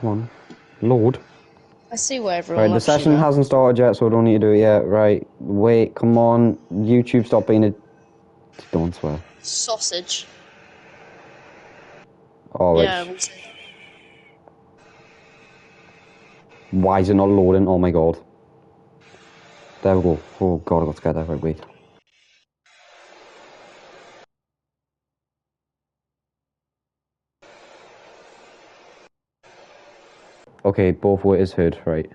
Come on. Load. I see where everyone Right, the session hasn't started yet, so I don't need to do it yet. Right, wait, come on. YouTube, stop being a... Don't swear. Sausage. Oh, right. Yeah, Why is it not loading? Oh my god. There we go. Oh god, I got scared there. Right, wait. Okay, both ways heard, right.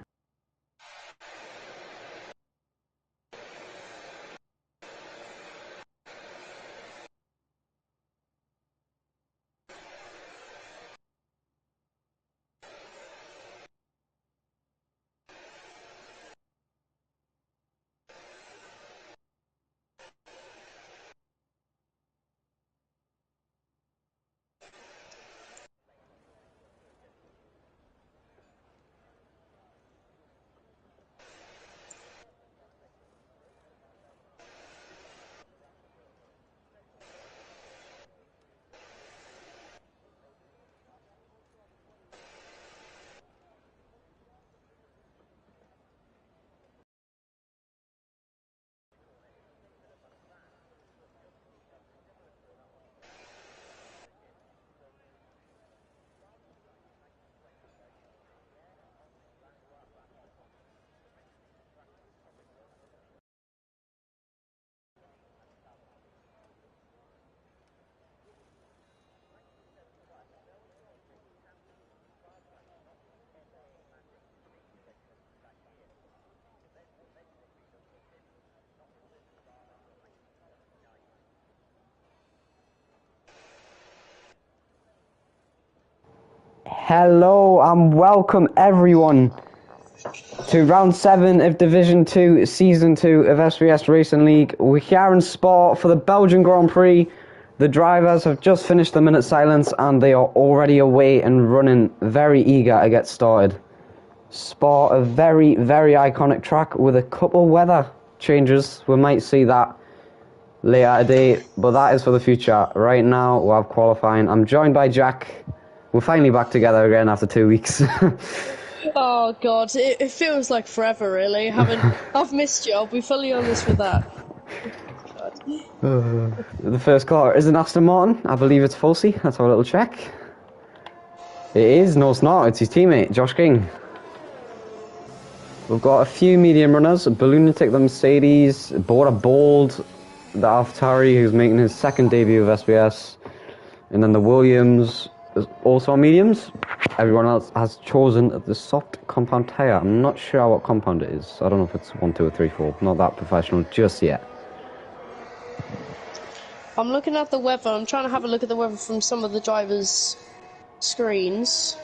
Hello and welcome everyone to round 7 of Division 2, Season 2 of SVS Racing League. We're here in Spa for the Belgian Grand Prix. The drivers have just finished the minute silence and they are already away and running, very eager to get started. Spa, a very, very iconic track with a couple weather changes. We might see that later today, but that is for the future. Right now, we'll have qualifying. I'm joined by Jack. We're finally back together again after 2 weeks. Oh god, it feels like forever, really. I've missed you. I'll be fully honest with that. The first car is an Aston Martin. I believe it's Fulsey. Let's have a little check. It is. No, it's not. It's his teammate, Josh King. We've got a few medium runners. Balloonatic, the Mercedes. Bora Bold, the AlphaTauri, who's making his second debut of SBS. And then the Williams is also on mediums. Everyone else has chosen the soft compound tyre. I'm not sure what compound it is. I don't know if it's 1, 2, or 3, 4. Not that professional just yet. I'm looking at the weather. I'm trying to have a look at the weather from some of the drivers' screens.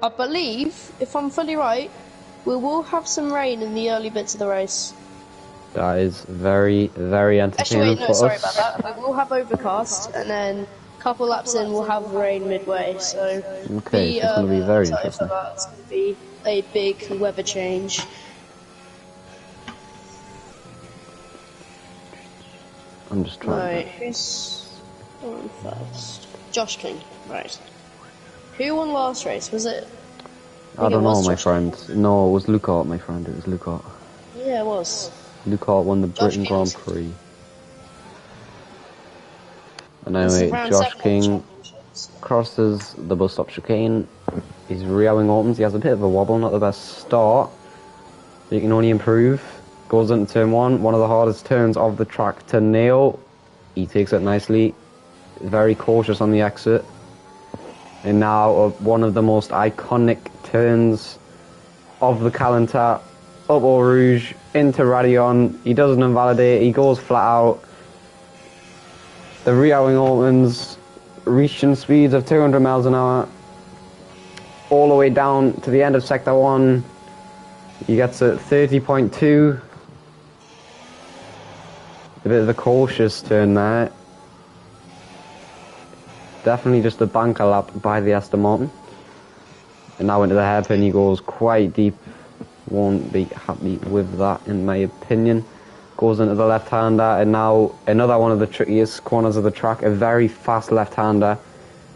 I believe, if I'm fully right, we will have some rain in the early bits of the race. That is very, very entertaining. Actually, wait, no, sorry about that. We will have overcast, and then a couple laps in, we'll have rain midway. So, okay, so it's going to be very interesting. It's going to be a big weather change. I'm just trying. Right, who's on first? Josh King, right. Who won last race? Was it? I don't know, my friend. No, it was Lucart, my friend. It was Lucart. Yeah, it was. Lucart won the Britain Grand Prix. And anyway, Josh King crosses the bus stop chicane. His rear wing opens. He has a bit of a wobble, not the best start. You can only improve. Goes into turn 1, one of the hardest turns of the track to nail. He takes it nicely. Very cautious on the exit. And now one of the most iconic turns of the calendar, up Eau Rouge, into Radion. He doesn't invalidate, he goes flat out. The rear wing opens, reaching speeds of 200 miles an hour. All the way down to the end of Sector 1. He gets at 30.2. A bit of a cautious turn there. Definitely just a banker lap by the Aston Martin. And now into the hairpin, he goes quite deep. Won't be happy with that, in my opinion. Goes into the left-hander, and now another one of the trickiest corners of the track. A very fast left-hander.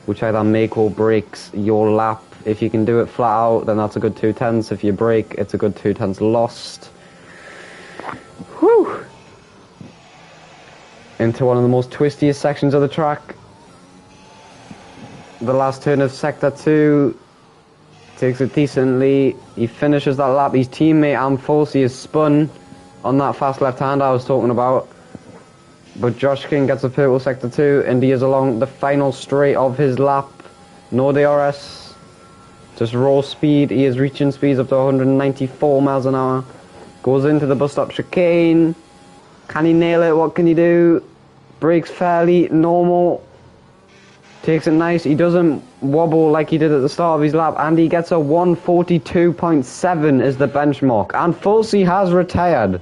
which either make or breaks your lap. If you can do it flat out, then that's a good 2/10. If you break, it's a good 2/10 lost. Whew! Into one of the most twistiest sections of the track. The last turn of Sector 2. Takes it decently. He finishes that lap. His teammate Amfosi is spun on that fast left-hand I was talking about. But Josh King gets a purple Sector 2 and he is along the final straight of his lap. No DRS. Just raw speed. He is reaching speeds up to 194 miles an hour. Goes into the bus stop chicane. Can he nail it? What can he do? Brakes fairly normal. Takes it nice. He doesn't wobble like he did at the start of his lap. And he gets a 142.7 as the benchmark. And Fulsey has retired.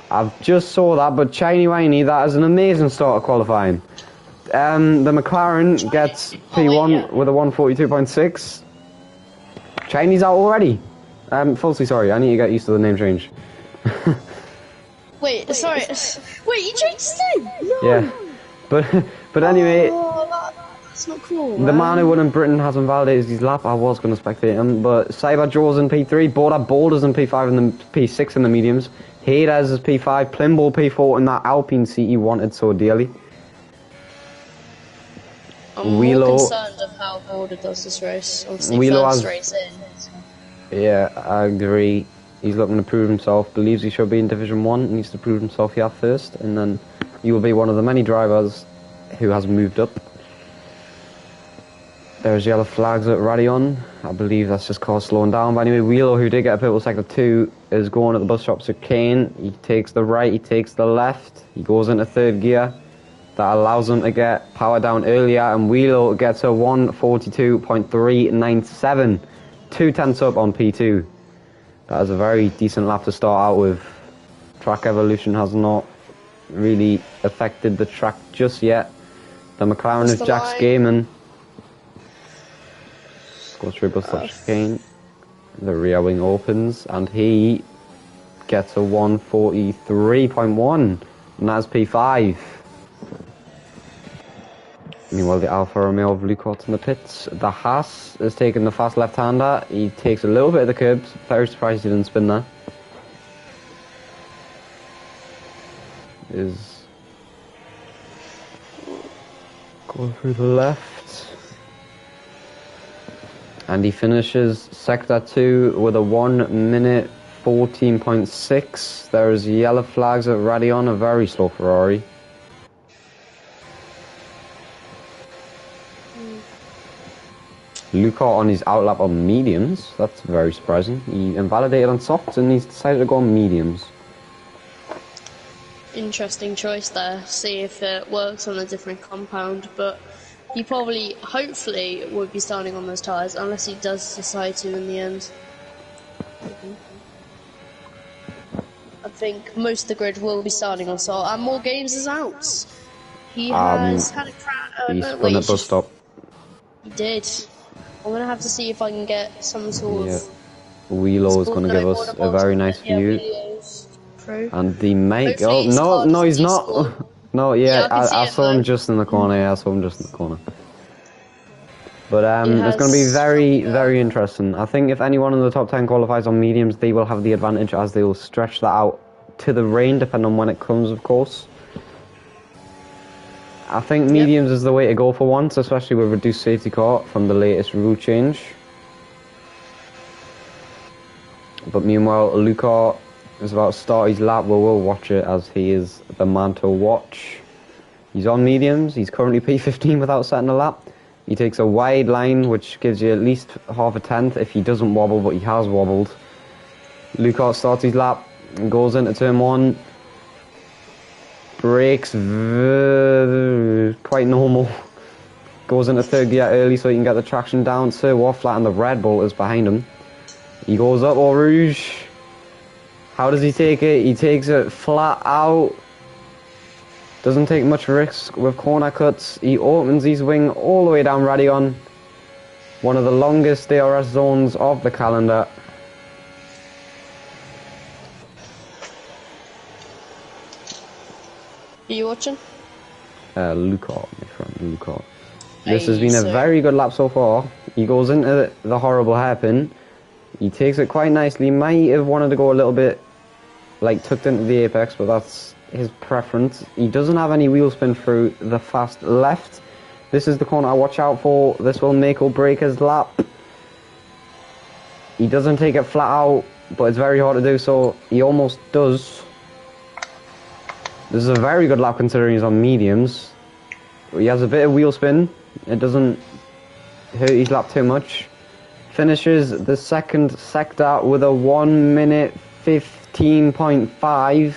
I've just saw that, but Shiny Winey, that is an amazing start of qualifying. The McLaren gets P1 with a 142.6. Shiny's out already. Fulsey, sorry, I need to get used to the name change. Wait, sorry. Wait, you changed his name? No. Yeah. But anyway, that's not cool. The man who won in Britain hasn't validated his lap. I was going to spectate him, but Cyber Jaws in P3, Border Boulders in P5 and the P6 in the mediums. Hades is P5, Plimble P4 in that Alpine seat he wanted so dearly. I'm more concerned of how Border does this race. Obviously, first race in. Yeah, I agree. He's looking to prove himself, believes he should be in Division 1, needs to prove himself here first, and then he will be one of the many drivers who has moved up. There's yellow flags at Radion. I believe that's just called slowing down. But anyway, Wheelo, who did get a purple Sector 2, is going at the bus stop chicane. He takes the right, he takes the left. He goes into third gear. That allows him to get power down earlier. And Wheelo gets a 142.397. 2/10 up on P2. That is a very decent lap to start out with. Track evolution has not really affected the track just yet. The McLaren is Jack Skaman. Goes through bus stop chicane. The rear wing opens and he gets a 143.1 and that's P5. Meanwhile, the Alfa Romeo of Lucort's in the pits. The Haas is taking the fast left-hander. He takes a little bit of the curbs. Very surprised he didn't spin there. Is going through the left. And he finishes Sector 2 with a 1 minute 14.6. There's yellow flags at Radion, a very slow Ferrari. Lucart on his outlap on mediums. That's very surprising. He invalidated on softs and he's decided to go on mediums. Interesting choice there. See if it works on a different compound, but he probably, hopefully, would be starting on those tyres, unless he does decide to in the end. I think most of the grid will be starting on salt, and more games is out. He has had a crash. He spun at bus stop. He did. I'm gonna have to see if I can get some sort of. Wheelo is gonna give us a very nice view. And the make. Oh no, he's not. No, I saw him just in the corner. Yeah, I saw him just in the corner. But it's going to be very, very interesting. I think if anyone in the top 10 qualifies on mediums, they will have the advantage as they will stretch that out to the rain, depending on when it comes, of course. I think mediums is the way to go for once, especially with reduced safety car from the latest rule change. But meanwhile, Lucart is about to start his lap. We'll watch it as he is the man to watch. He's on mediums. He's currently P15 without setting a lap. He takes a wide line, which gives you at least half a tenth if he doesn't wobble, but he has wobbled. Lucart starts his lap and goes into turn 1. Brakes quite normal. Goes into third gear early so he can get the traction down. Sir Waffler and the Red Bull is behind him. He goes up Eau Rouge. How does he take it? He takes it flat out. Doesn't take much risk with corner cuts. He opens his wing all the way down Radion. One of the longest DRS zones of the calendar. Are you watching? Lucart, my friend, Lucart. This has been a very good lap so far. He goes into the horrible hairpin. He takes it quite nicely. He might have wanted to go a little bit, like, tucked into the apex, but that's his preference. He doesn't have any wheel spin through the fast left. This is the corner I watch out for. This will make or break his lap. He doesn't take it flat out, but it's very hard to do so. He almost does. This is a very good lap considering he's on mediums. He has a bit of wheel spin. It doesn't hurt his lap too much. Finishes the second sector with a 1 minute 15.5.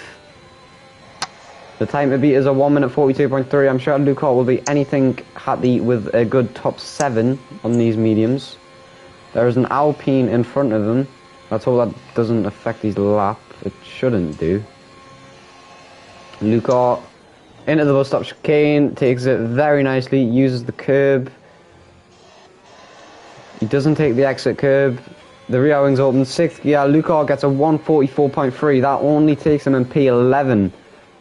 The time to beat is a 1 minute 42.3. I'm sure Luca will be anything happy with a good top 7 on these mediums. There is an Alpine in front of him. Let's hope that doesn't affect his lap. It shouldn't do. Luca into the bus stop chicane, takes it very nicely, uses the curb. He doesn't take the exit curb. The rear wing's open, 6th gear. Luca gets a 144.3. That only takes him in P11.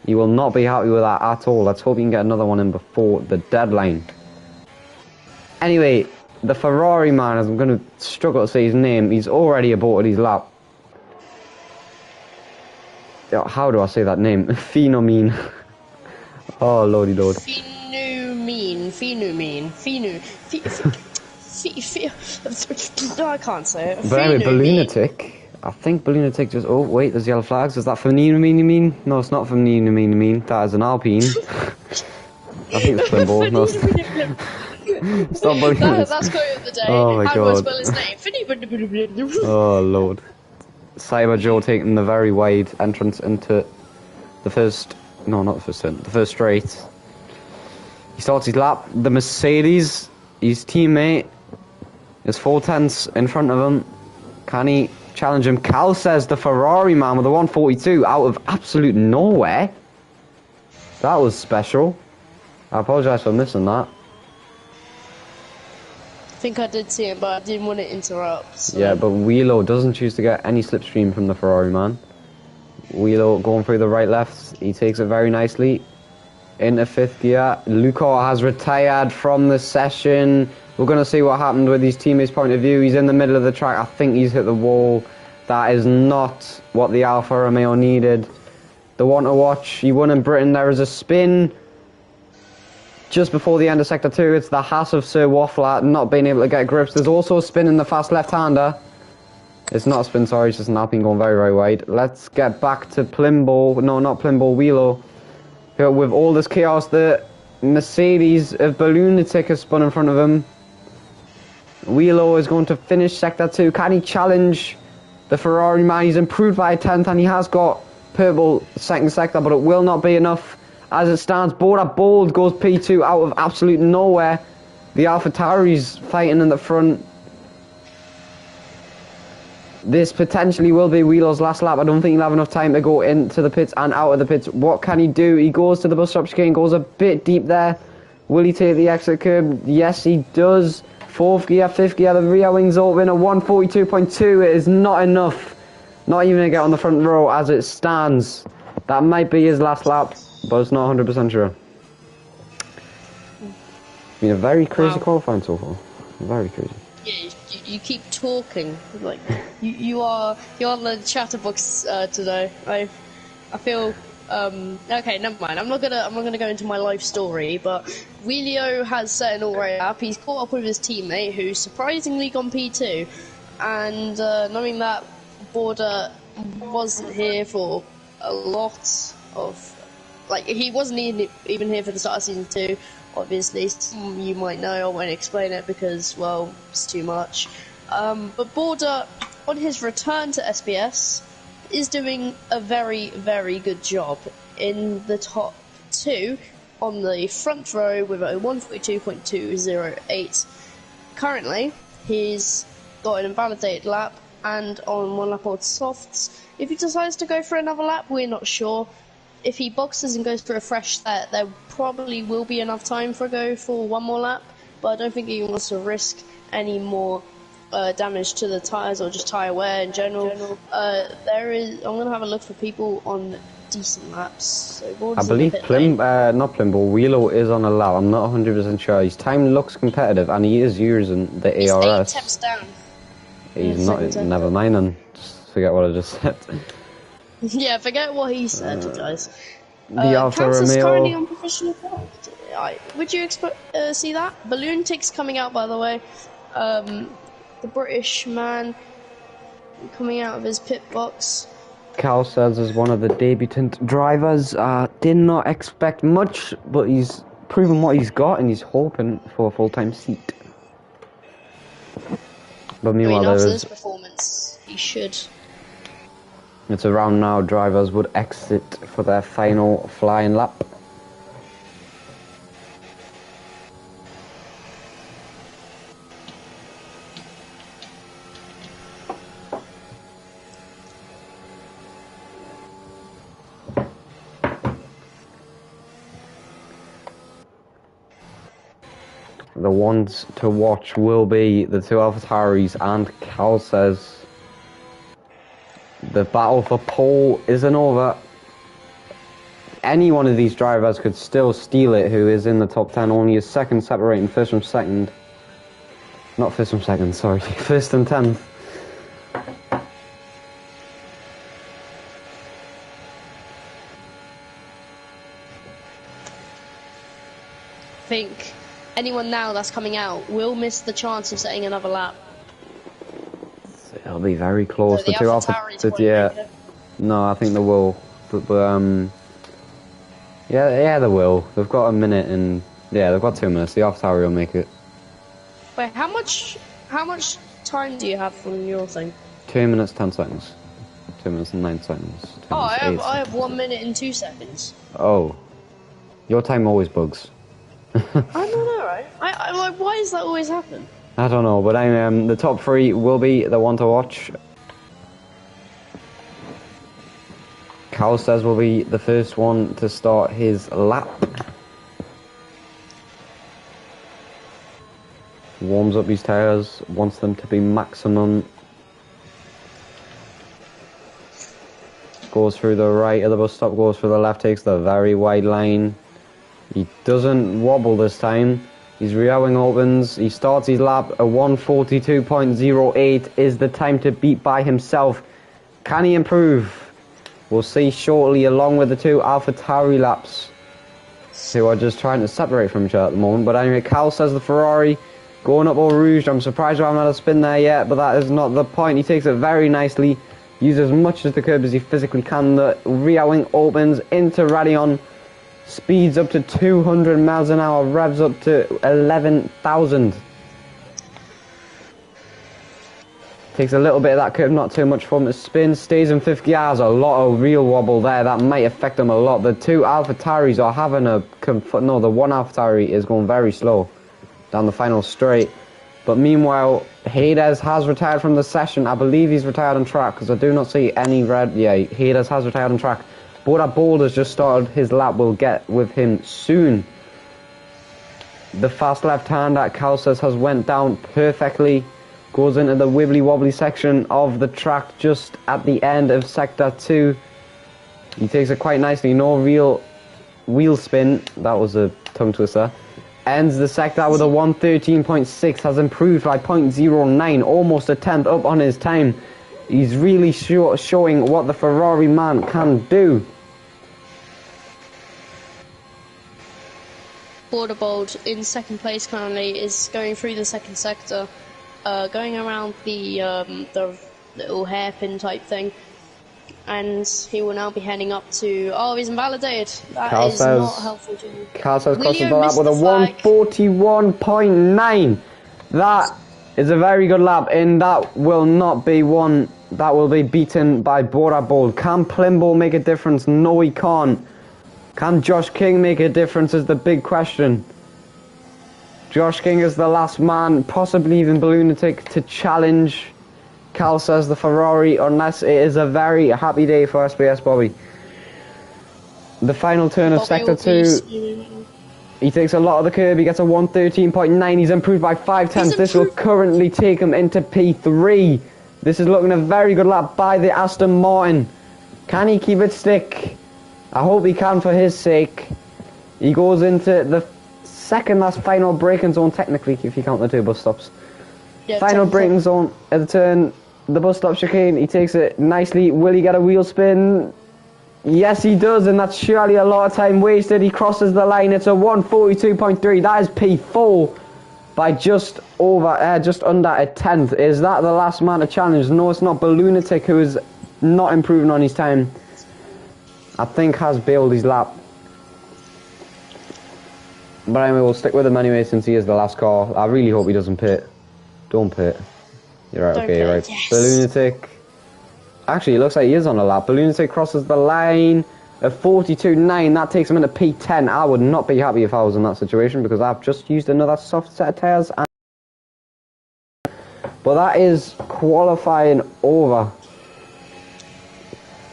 He will not be happy with that at all. Let's hope he can get another one in before the deadline. Anyway, the Ferrari man, as I'm going to struggle to say his name, he's already aborted his lap. How do I say that name? Phenomene. Oh, lordy lord. Phenomene. No, I can't say it. But anyway, Balloonatic. I think Balloonatic just... Oh, wait, there's yellow flags. Is that Phenomene? No, it's not Phenomene. That is an Alpine. I think it's Flimble. No, it's not Balloonatic. That's quote of the day. Oh my How god. do I spell his name? Oh, lord. Cyber Joe taking the very wide entrance into the first... No, not the first turn. The first straight. He starts his lap. The Mercedes, his teammate, is 4/10 in front of him. Can he challenge him? Cal says the Ferrari man with a 142 out of absolute nowhere. That was special. I apologise for missing that. I think I did see it, but I didn't want to interrupt. So. Yeah, but Wheelo doesn't choose to get any slipstream from the Ferrari man. Wheelo going through the right-left. He takes it very nicely. Into 5th gear. Luca has retired from the session. We're going to see what happened with his teammates' point of view. He's in the middle of the track. I think he's hit the wall. That is not what the Alfa Romeo needed. The one to watch. He won in Britain. There is a spin just before the end of Sector 2. It's the Haas of Sir Waffler not being able to get grips. There's also a spin in the fast left-hander. It's not a spin, sorry. It's just an Alpine going very, very wide. Let's get back to Plimbo. No, not Plimbo. Wheelo. With all this chaos, the Mercedes of Balloonatic has spun in front of him. Wheelo is going to finish Sector 2. Can he challenge the Ferrari man? He's improved by a 10th and he has got purple second sector, but it will not be enough as it stands. Border Bold goes P2 out of absolute nowhere. The AlphaTauri's fighting in the front. This potentially will be Wheelo's last lap. I don't think he'll have enough time to go into the pits and out of the pits. What can he do? He goes to the bus stop chicane, goes a bit deep there. Will he take the exit curb? Yes, he does. 4th gear, 5th gear, the rear wing's open, a 142.2. It is not enough. Not even to get on the front row as it stands. That might be his last lap, but it's not 100% sure. It's been a very crazy qualifying so far. Very crazy. Yeah, you keep talking like you're on the chatterbox today. I feel okay. Never mind. I'm not gonna go into my life story, but Wheelio has set an alright up. He's caught up with his teammate, who's surprisingly gone P2, and knowing that Border wasn't here for a lot of, like, he wasn't even here for the start of season 2. Obviously, you might know, I won't explain it because, well, it's too much. But Border, on his return to SBS, is doing a very, very good job in the top 2 on the front row with a 142.208. Currently, he's got an invalidated lap and on 1 lap on softs. If he decides to go for another lap, we're not sure. If he boxes and goes for a fresh set, there probably will be enough time for a go for one more lap, but I don't think he wants to risk any more damage to the tyres or just tyre wear in general. I'm going to have a look for people on decent laps. So I Gordon's believe in the pit lane. not Plimbo, Wheelo is on a lap. I'm not 100% sure. His time looks competitive, and he is using the He's ARS. 8 temps down. He's in the not. second sector. Never mind, and just forget what I just said. Yeah, forget what he said, guys. The Alfa Kansas currently Romeo. on professional product. Would you see that? Balloon Tick's coming out, by the way. The British man coming out of his pit box. Cal says is one of the debutant drivers. Did not expect much, but he's proven what he's got, and he's hoping for a full-time seat. But meanwhile, after there this is. performance, he should. It's around now. Drivers would exit for their final flying lap. The ones to watch will be the two AlphaTauris, and Cal says the battle for pole isn't over. Any one of these drivers could still steal it who is in the top 10, only a second separating first from second. Not first from second, sorry, first and 10th. I think anyone now that's coming out will miss the chance of setting another lap. It'll be very close. So the AlphaTauris won't yeah. make it. No, I think they will. But yeah, they will. They've got a minute and yeah, they've got 2 minutes. The AlphaTauri will make it. Wait, how much time do you have from your thing? 2 minutes 10 seconds. 2 minutes and 9 seconds. 2 Oh, minutes, I have 1 minute and 2 seconds. Oh, your time always bugs. I don't know, right? I like, why does that always happen? I don't know, but the top 3 will be the one to watch. Cal says will be the first one to start his lap. Warms up his tyres, wants them to be maximum. Goes through the right of the bus stop, goes through the left, takes the very wide line. He doesn't wobble this time. His rear wing opens. He starts his lap. A 1:42.08 is the time to beat by himself. Can he improve? We'll see shortly, along with the two AlphaTauri laps, who are just trying to separate from each other at the moment. But anyway, Cal says the Ferrari going up Eau Rouge. I'm surprised I haven't had a spin there yet, but that is not the point. He takes it very nicely. Uses as much of the curb as he physically can. The rear wing opens into Radeon. Speeds up to 200 miles an hour, revs up to 11,000. Takes a little bit of that curve, not too much from the spin. Stays in 5th gear, has a lot of real wobble there. That might affect him a lot. The two AlphaTauris are having a... No, the one AlphaTauri is going very slow down the final straight. But meanwhile, Hades has retired from the session. I believe he's retired on track, because I do not see any red... Yeah, Hades has retired on track. But Boulder's just started his lap. We'll get with him soon. The fast left-hander, Cal says, has went down perfectly. Goes into the wibbly-wobbly section of the track just at the end of Sector 2. He takes it quite nicely. No real wheel spin. That was a tongue twister. Ends the sector with a 1:13.6. Has improved by 0.09. Almost a tenth up on his time. He's really showing what the Ferrari man can do. Borderbold in second place currently is going through the second sector, going around the little hairpin type thing, and he will now be heading up to... Oh, he's invalidated. That is not helpful to him. Cal says crosses the lap with a 1:41.9. That is a very good lap, and that will not be one that will be beaten by Borderbold. Can Plimbo make a difference? No, he can't. Can Josh King make a difference is the big question. Josh King is the last man, possibly even Balloonatic, to challenge Cal says the Ferrari, unless it is a very happy day for SBS Bobby. The final turn of Sector 2, he takes a lot of the curb, he gets a 1:13.9, he's improved by 5/10. This will currently take him into P3. This is looking a very good lap by the Aston Martin. Can he keep it stick? I hope he can for his sake. He goes into the second last final braking zone, technically, if you count the 2 bus stops. Yeah, Final braking zone at the turn. The bus stop chicane. He takes it nicely. Will he get a wheel spin? Yes, he does, and that's surely a lot of time wasted. He crosses the line. It's a 142.3. That is P4 by just under a tenth. Is that the last man to challenge? No, it's not. Ballunatic, who is not improving on his time, I think has bailed his lap. But anyway, we'll stick with him anyway since he is the last car. I really hope he doesn't pit. Don't pit. You're right, okay, you're right. Yes. Ballunatic. Actually, it looks like he is on a lap. Ballunatic crosses the line at 42.9. That takes him into P10. I would not be happy if I was in that situation because I've just used another soft set of tyres. But that is qualifying over.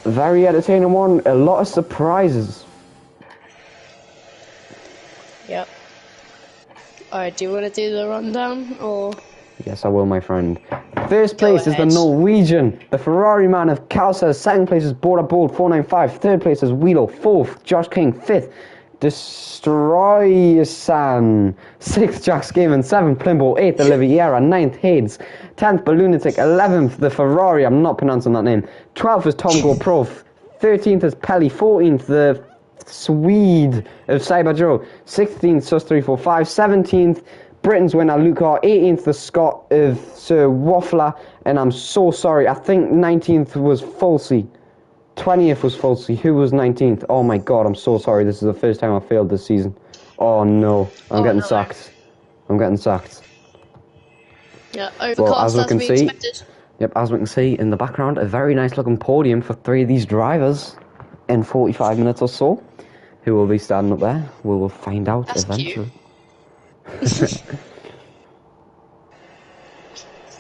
Very entertaining one. A lot of surprises. Yep. Alright, do you want to do the rundown, or...? Yes, I will, my friend. First place is the ahead. Norwegian, the Ferrari man of Kalsas. Second place is Border Bold 495. Third place is Wheelo. Fourth, Josh King. Fifth, Destroysan. Sixth, Jack Skaven. Seventh, Plimbo. Eighth, Oliviera. Ninth, Hades. 10th, Ballunatic. 11th, the Ferrari. I'm not pronouncing that name. 12th is Tom GoPro. 13th is Pelly. 14th, the Swede of Cyber Joe. 16th, Sus345. 17th, Britain's winner, Lucar. 18th, the Scot of Sir Waffler. And I'm so sorry, I think 19th was Falsey. 20th was Falsey. Who was 19th? Oh my god, I'm so sorry. This is the first time I failed this season. Oh no, I'm getting sacked. I'm getting sacked. Yeah, overcast as we expected. Yep, as we can see in the background, a very nice looking podium for 3 of these drivers in 45 minutes or so. Who will be standing up there? We will find out eventually.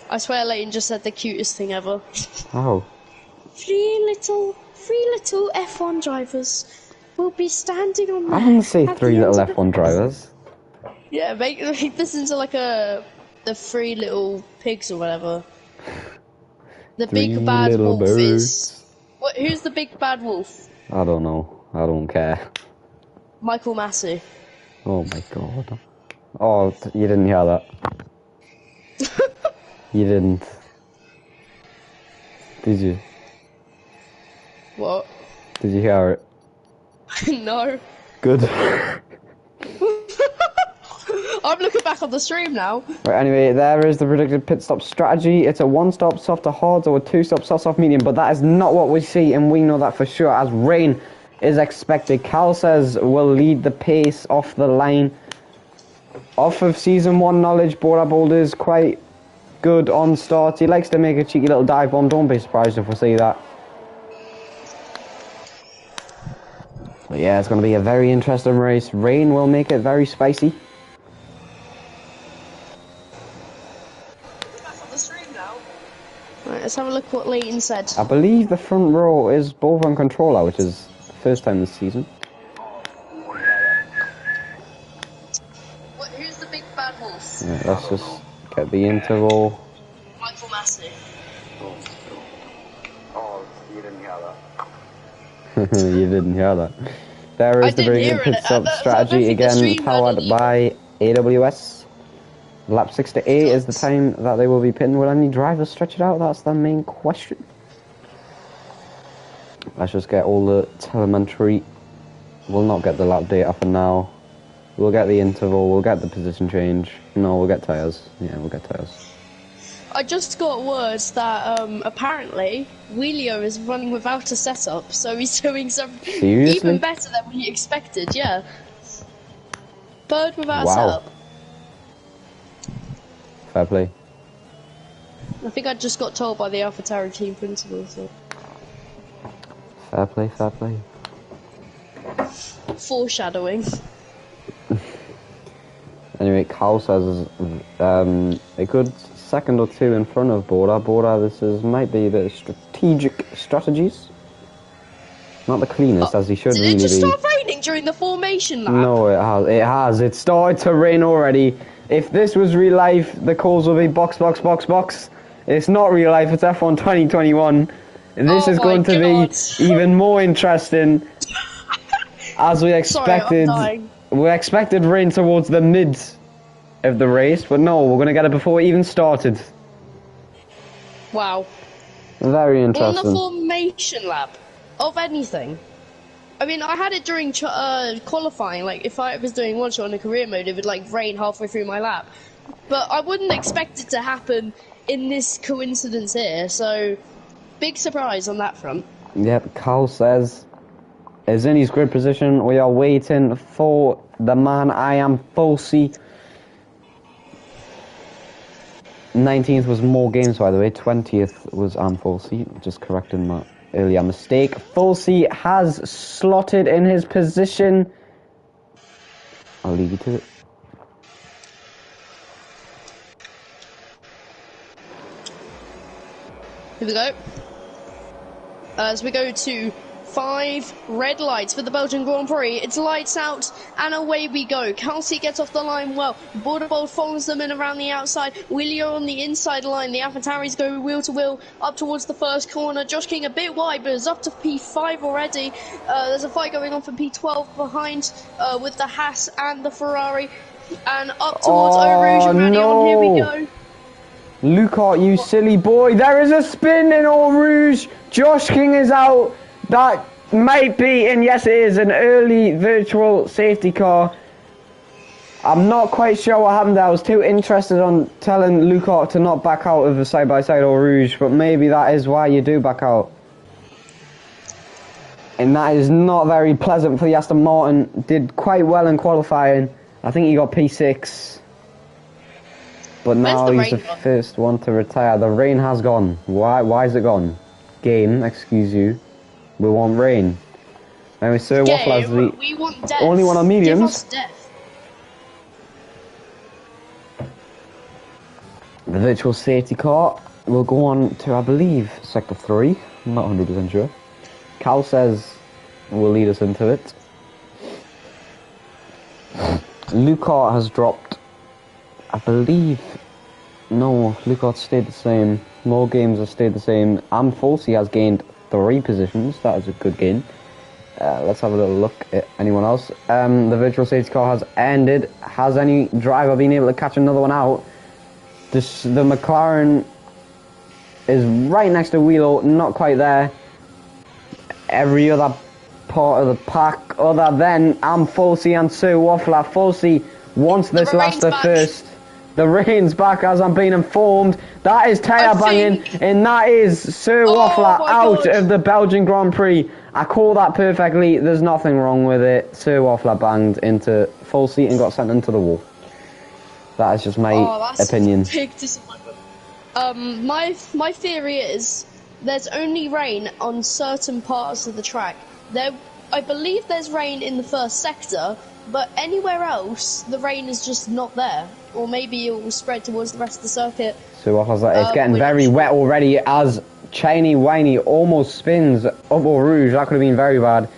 I swear Leighton just said the cutest thing ever. Oh. Three little F1 drivers will be standing on there. I didn't say 3 little F1 drivers. Yeah, make this into like the 3 little pigs or whatever. The big bad wolf is... who's the big bad wolf? I don't know. I don't care. Michael Massey. Oh my god. Oh, you didn't hear that. You didn't. Did you? What? Did you hear it? No. Good. I'm looking back on the stream now. Right, anyway, there is the predicted pit stop strategy. It's a 1-stop soft to hard or a 2-stop soft medium, but that is not what we see, and we know that for sure, as rain is expected. Cal says will lead the pace off the line. Off of Season 1 knowledge, Bora Bold is quite good on start. He likes to make a cheeky little dive bomb. Don't be surprised if we see that. But yeah, it's going to be a very interesting race. Rain will make it very spicy. Right, let's have a look what Leighton said. I believe the front row is both on controller, which is the first time this season. Who's the big bad wolf? Yeah, let's just get the interval. Michael Massey. Oh, you didn't hear that. You didn't hear that. There is the very good pit stop strategy again, powered by AWS. Lap 6 to 8 is the time that they will be pitting. Will any drivers stretch it out? That's the main question. Let's just get all the telemetry. We'll not get the lap data for now. We'll get the interval, we'll get the position change. No, we'll get tyres. Yeah, we'll get tyres. I just got word that apparently Wheelio is running without a setup, so he's doing some even better than we expected, yeah. Bird without a setup. Fair play. I think I just got told by the AlphaTauri team principal, so... Fair play, fair play. Foreshadowing. Anyway, Carl says a good second or two in front of Bora. Bora, might be the strategic strategies. Not the cleanest, as he should really be. Did it just start raining during the formation lap? No, it has. It has. It started to rain already. If this was real life, the calls would be box, box, box, box. It's not real life, it's F1 2021. And this is going to be even more interesting. As we Sorry, I'm expected, dying. we expected rain towards the mid of the race, but no, we're going to get it before it even started. Wow. Very On the interesting. formation lap of anything. I mean, I had it during qualifying. Like, if I was doing one shot in a career mode, it would like rain halfway through my lap. But I wouldn't expect it to happen in this coincidence here. So, big surprise on that front. Yep, Carl says is in his grid position. We are waiting for the man. I am Falsey. 19th was more games, by the way. 20th was Falsey. Just correcting my earlier mistake. Falsey has slotted in his position. I'll leave you to it. Here we go. As we go to 5 red lights for the Belgian Grand Prix. It's lights out and away we go. Kelsey gets off the line well. Borderbold follows them in around the outside. Willio on the inside line. The AlphaTauris go wheel to wheel up towards the first corner. Josh King a bit wide, but is up to P5 already. There's a fight going on for P12 behind with the Haas and the Ferrari. And up towards Eau Rouge and Radion. Here we go. Lucart, you silly boy. There is a spin in Eau Rouge. Josh King is out. That might be, and yes it is, an early virtual safety car. I'm not quite sure what happened there. I was too interested on telling Lucart to not back out of the side-by-side Eau Rouge, but maybe that is why you do back out. And that is not very pleasant for the Aston Martin. Did quite well in qualifying. I think he got P6. But now he's the first one to retire. The rain has gone. Why is it gone? Game, excuse you. We want rain. Anyway, Sir Waffle has the we want death. only one on mediums. Give us death. The virtual safety car will go on to, I believe, Sector 3. I'm not 100% sure. Cal says will lead us into it. Lucart has dropped, I believe. No, Lucart stayed the same. More games have stayed the same. Falsey has gained 3 positions. That is a good gain. Let's have a little look at anyone else. The virtual safety car has ended. Has any driver been able to catch another one out? The McLaren is right next to Wheelo, not quite there. Every other part of the pack other than Falsey and Sir Waffler. Falsey wants this last to first. The rain's back as I'm being informed. That is tyre banging, and that is Sir Waffler out of the Belgian Grand Prix. I call that perfectly. There's nothing wrong with it. Sir Waffler banged into Falsey and got sent into the wall. That is just my opinion. Big disappointment. My theory is there's only rain on certain parts of the track. I believe there's rain in the first sector, but anywhere else the rain is just not there. Or maybe it will spread towards the rest of the circuit. So what was that? It's getting very wet already as Chiney Winey almost spins up Eau Rouge. That could have been very bad.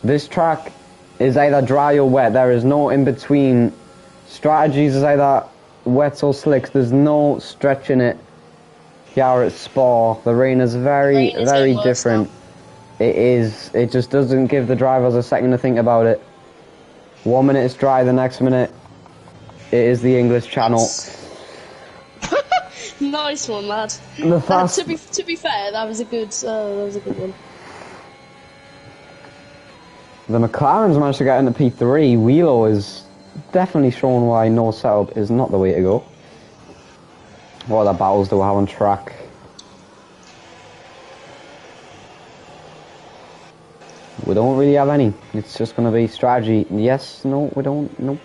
This track is either dry or wet. There is no in between. Strategies is either wet or slicks. There's no stretching it. Here at Spa, the rain is very different. It is. It just doesn't give the drivers a second to think about it. 1 minute it's dry, the next minute it is the English Channel. Nice one, lad. To be fair, that was a good one. The McLarens managed to get into P3. Wheelo is definitely showing why no setup is not the way to go. What other battles do we have on track? We don't really have any. It's just going to be strategy. Yes, no, we don't. Nope.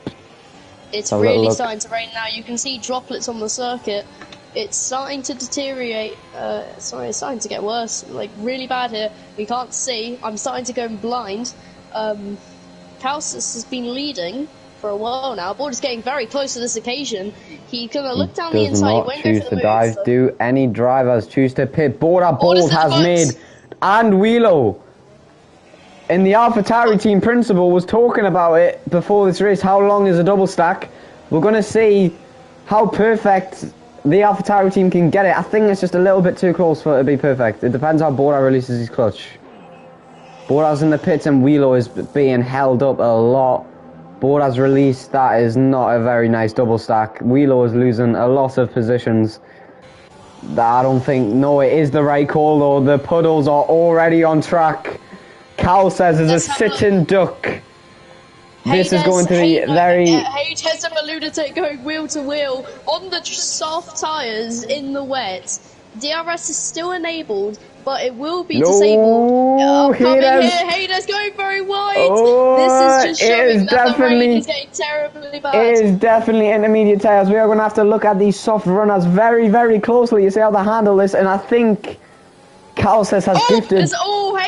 It's really starting to rain now. You can see droplets on the circuit. It's starting to deteriorate. It's starting to get worse. Like, really bad here. We can't see. I'm starting to go blind. Calcis has been leading for a while now. Border's getting very close to this occasion. He's going to look down the inside. He won't go for the dive. Do any drivers choose to pit? Border Bold has made. And Wheelo. In the AlphaTauri team principal was talking about it before this race. How long is a double stack? We're going to see how perfect the AlphaTauri team can get it. I think it's just a little bit too close for it to be perfect. It depends how Border releases his clutch. Boras in the pits and Wheelo is being held up a lot. Boras released, that is not a very nice double stack. Wheelo is losing a lot of positions. I don't think, no, it is the right call though. The puddles are already on track. Cal says there's a sitting duck. This is going to be very... Hayes and a lunatic going wheel to wheel on the soft tyres in the wet. DRS is still enabled, but it will be disabled. Hayes going very wide. This is just showing that the rain is getting terribly bad. It is definitely intermediate tyres. We are going to have to look at these soft runners very, very closely. You see how they handle this, and I think Calces has gifted...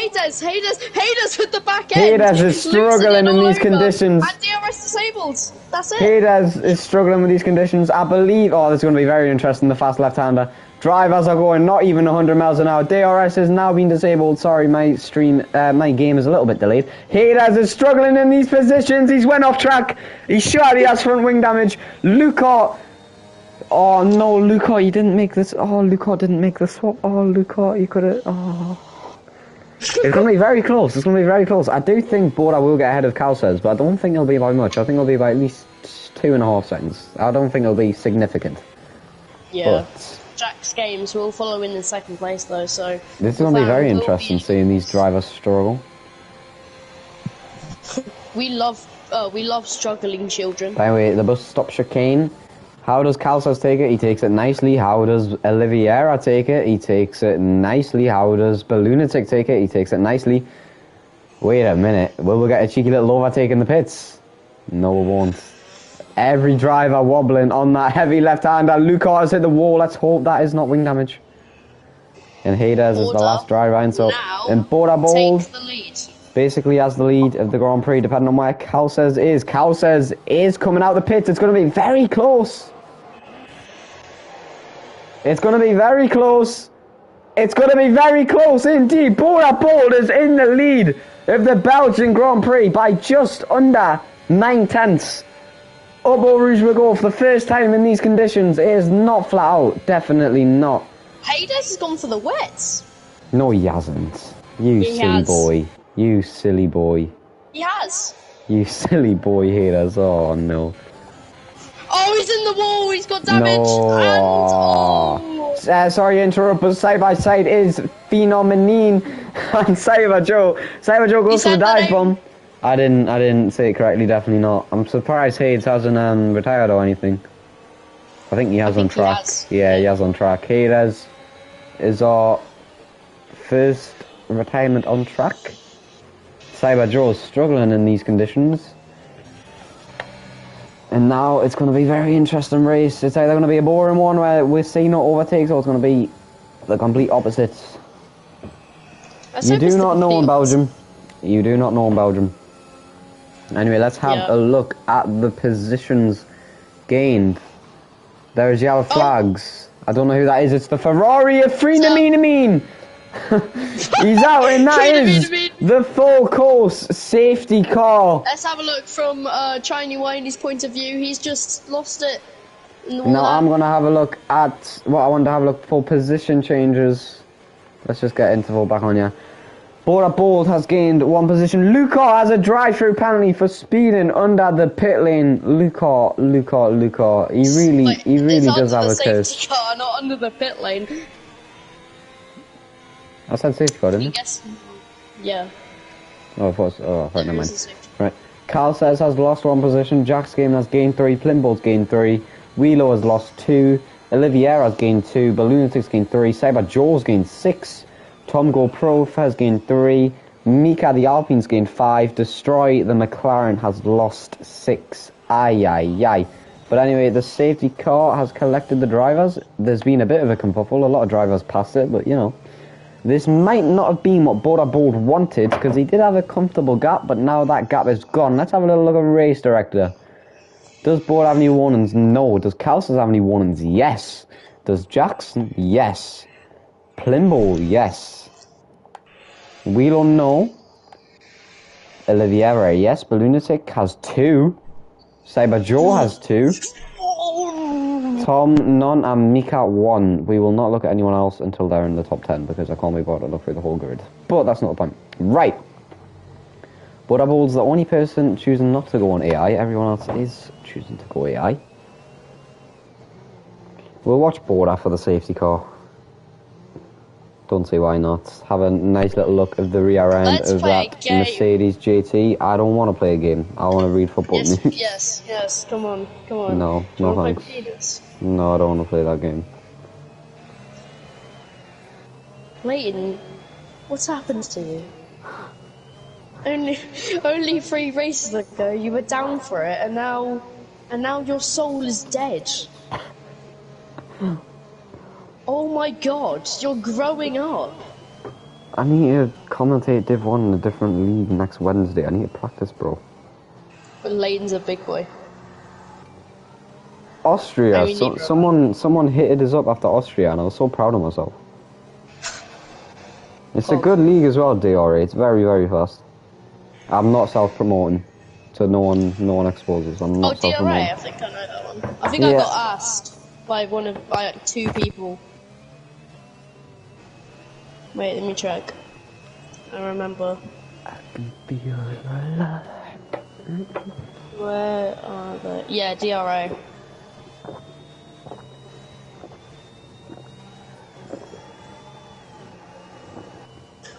Hayes with the back end. Hayes is struggling in these conditions. And DRS disabled. That's it. Hayes is struggling with these conditions. I believe... Oh, this is going to be very interesting, the fast left-hander. Drivers are going not even 100 miles an hour. DRS has now been disabled. Sorry, my game is a little bit delayed. Hayes is struggling in these positions. He's went off track. He's sure he has front wing damage. Luca... Oh, no, Luca, you didn't make this... Oh, Luca didn't make the swap. Oh, Luca, you could have... Oh... It's going to be very close. It's going to be very close. I do think Bora will get ahead of Calces, but I don't think it'll be by much. I think it'll be by at least 2.5 seconds. I don't think it'll be significant. Yeah. But Jack's games will follow in second place, though, so... This is going to be very interesting, seeing these drivers struggle. We love struggling children. By the way, the bus stop chicane. How does Calces take it? He takes it nicely. How does Oliveira take it? He takes it nicely. How does Ballunatic take it? He takes it nicely. Wait a minute. Will we get a cheeky little overtake in the pits? No, we won't. Every driver wobbling on that heavy left-hander. Luca has hit the wall. Let's hope that is not wing damage. And Hayes is the last driver in. So, and Bora Bold basically has the lead of the Grand Prix, depending on where Calces is. Calces is coming out the pits. It's going to be very close. It's going to be very close. It's going to be very close indeed. Bora Bold is in the lead of the Belgian Grand Prix by just under 9/10. Up Eau Rouge we go for the first time in these conditions. It is not flat out. Definitely not. Hayes has gone for the wets. No, he hasn't. You silly boy. You silly boy. He has. You silly boy, Hayes. Oh, no. Oh, he's in the wall. He's got damage. No. And, sorry to interrupt, but side by side is Phenomenine and Cyber Joe. Cyber Joe goes for the dive bomb. I didn't say it correctly. Definitely not. I'm surprised Hayes hasn't retired or anything. I think he has on track. Yeah, he has on track. Hayes is our first retirement on track. Cyber Joe's struggling in these conditions. And now it's going to be a very interesting race. It's either going to be a boring one where we see no overtakes, or it's going to be the complete opposite. You do not know in Belgium. You do not know in Belgium. Anyway, let's have a look at the positions gained. There's yellow flags. I don't know who that is. It's the Ferrari of Freenamine. He's out, and that is the full course safety car. Let's have a look from Chiny Winey's point of view. He's just lost it in the Now I'm gonna have a look at what I want to have a look for position changes. Let's just get interval back on you. Bora Bold has gained one position. Luca has a drive-through penalty for speeding under the pit lane. Luca. He really does have a curse. Car, not under the pit lane. I said safety car, didn't I? Yeah. Oh, of course. Oh, right, never mind. Right. Carl says has lost one position. Jack's game has gained 3. Plimbold's gained 3. Wheelo has lost 2. Olivier has gained 2. Ballunatic's gained 3. Cyber Joe's gained 6. Tom Go Pro has gained 3. Mika the Alpine's gained 5. Destroy the McLaren has lost 6. Aye. But anyway, the safety car has collected the drivers. There's been a bit of a kerfuffle. A lot of drivers passed it, but you know. This might not have been what Bora Bold wanted, because he did have a comfortable gap, but now that gap is gone. Let's have a little look at race director. Does Bora have any warnings? No. Does Calces have any warnings? Yes. Does Jackson? Yes. Plimbo? Yes. Wheelo? No. Oliviera? Yes. Ballunatic has 2. Cyber Joe has 2. Tom, none, and Mika 1. We will not look at anyone else until they're in the top 10, because I can't be bothered to look through the whole grid. But that's not the point. Right. Butterball's the only person choosing not to go on AI. Everyone else is choosing to go AI. We'll watch Border for the safety car. Don't see why not. Have a nice little look at the rear end of that Mercedes GT. I don't want to play a game. I want to read football news. Yes. Come on. No thanks. No, I don't want to play that game. Leighton, what's happened to you? Only 3 races ago you were down for it, and now your soul is dead. Oh my god, you're growing up. I need to commentate Div 1 in a different league next Wednesday. I need to practice, bro. But Leighton's a big boy. Austria, someone hit us up after Austria, and I was so proud of myself. It's a good league as well, DRA. It's very, very fast. I'm not self-promoting, so no one exposes. I'm not self-promoting. DRA, I think I know that one. I think I got asked by 2 people. Wait, let me check. I remember. I can feel alive. Where are they? Yeah, DRA.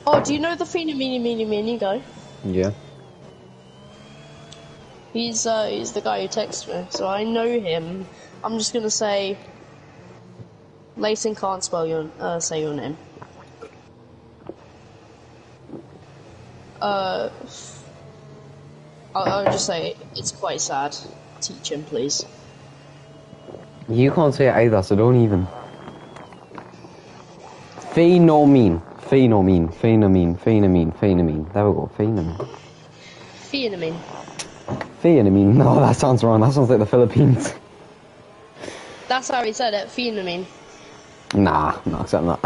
Oh, do you know the Feeny guy? Yeah. He's the guy who texted me, so I know him. I'm just gonna say, Leighton can't say your name. I'll just say it's quite sad. Teach him, please. You can't say it either, so don't even. Phenomenon. There we go, Phenomenon. No, that sounds wrong. That sounds like the Philippines. That's how he said it, Phenomenon. Nah, I'm not accepting that.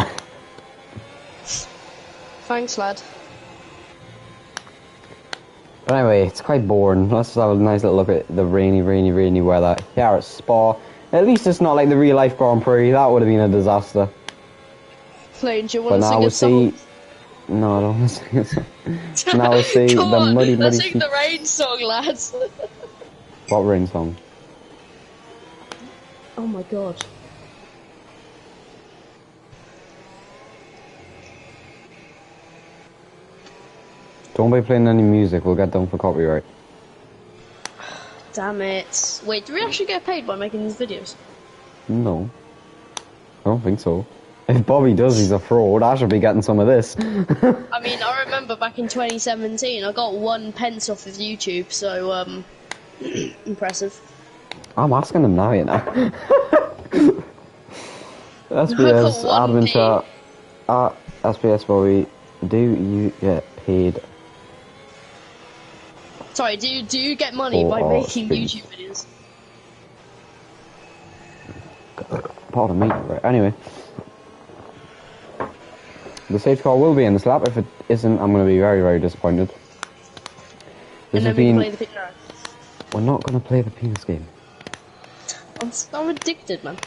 Thanks, lad. But anyway, it's quite boring. Let's just have a nice little look at the rainy weather here at Spa. At least it's not like the real life Grand Prix. That would have been a disaster. Leighton, do you want to sing a song? No, I don't want to sing a song. Now we'll see the muddy. Let's sing the rain song, lads. What rain song? Oh my god. Don't be playing any music, we'll get done for copyright. Damn it. Wait, do we actually get paid by making these videos? No. I don't think so. If Bobby does, he's a fraud. I should be getting some of this. I mean, I remember back in 2017, I got 1 pence off of YouTube, so, impressive. I'm asking him now, you know. SPS admin chat. SPS Bobby, do you get paid? Sorry, do you get money by making YouTube videos? Pardon me, right, anyway. The safety car will be in this lap. If it isn't, I'm going to be very, very disappointed. And then we can play the penis. We're not going to play the penis game. I'm addicted, man.